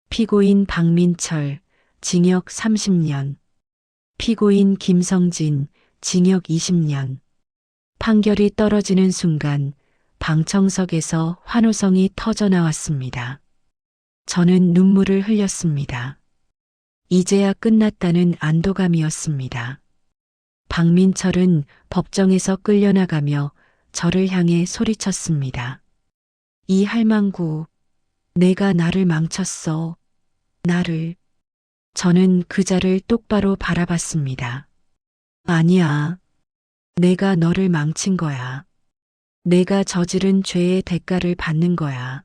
피고인 박민철, 징역 30년. 피고인 김성진, 징역 20년. 판결이 떨어지는 순간 방청석에서 환호성이 터져 나왔습니다. 저는 눈물을 흘렸습니다. 이제야 끝났다는 안도감이었습니다. 박민철은 법정에서 끌려나가며 저를 향해 소리쳤습니다. 이 할망구, 내가 나를 망쳤어. 나를. 저는 그자를 똑바로 바라봤습니다. 아니야. 내가 너를 망친 거야. 내가 저지른 죄의 대가를 받는 거야.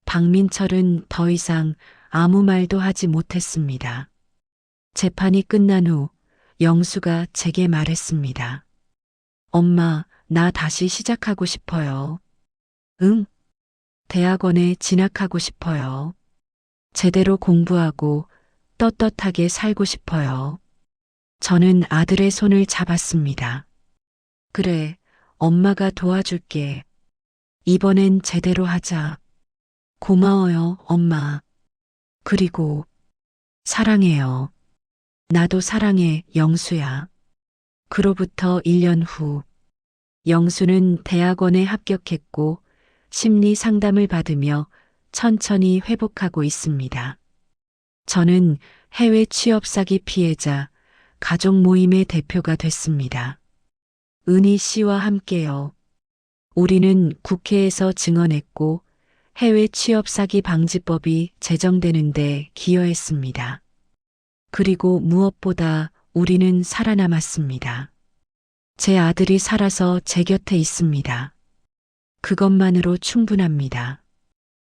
박민철은 더 이상 아무 말도 하지 못했습니다. 재판이 끝난 후 영수가 제게 말했습니다. 엄마, 나 다시 시작하고 싶어요. 응? 대학원에 진학하고 싶어요. 제대로 공부하고 떳떳하게 살고 싶어요. 저는 아들의 손을 잡았습니다. 그래, 엄마가 도와줄게. 이번엔 제대로 하자. 고마워요, 엄마. 그리고 사랑해요. 나도 사랑해, 영수야. 그로부터 1년 후, 영수는 대학원에 합격했고 심리 상담을 받으며 천천히 회복하고 있습니다. 저는 해외 취업 사기 피해자 가족 모임의 대표가 됐습니다. 은희 씨와 함께요. 우리는 국회에서 증언했고 해외 취업 사기 방지법이 제정되는데 기여했습니다. 그리고 무엇보다 우리는 살아남았습니다. 제 아들이 살아서 제 곁에 있습니다. 그것만으로 충분합니다.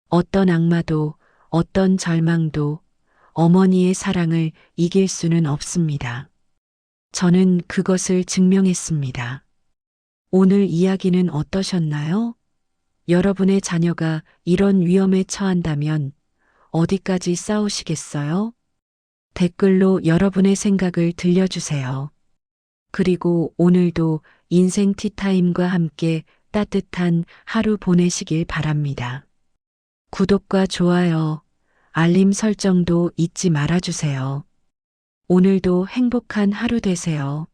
어떤 악마도 어떤 절망도 어머니의 사랑을 이길 수는 없습니다. 저는 그것을 증명했습니다. 오늘 이야기는 어떠셨나요? 여러분의 자녀가 이런 위험에 처한다면 어디까지 싸우시겠어요? 댓글로 여러분의 생각을 들려주세요. 그리고 오늘도 인생 티타임과 함께 따뜻한 하루 보내시길 바랍니다. 구독과 좋아요, 알림 설정도 잊지 말아주세요. 오늘도 행복한 하루 되세요.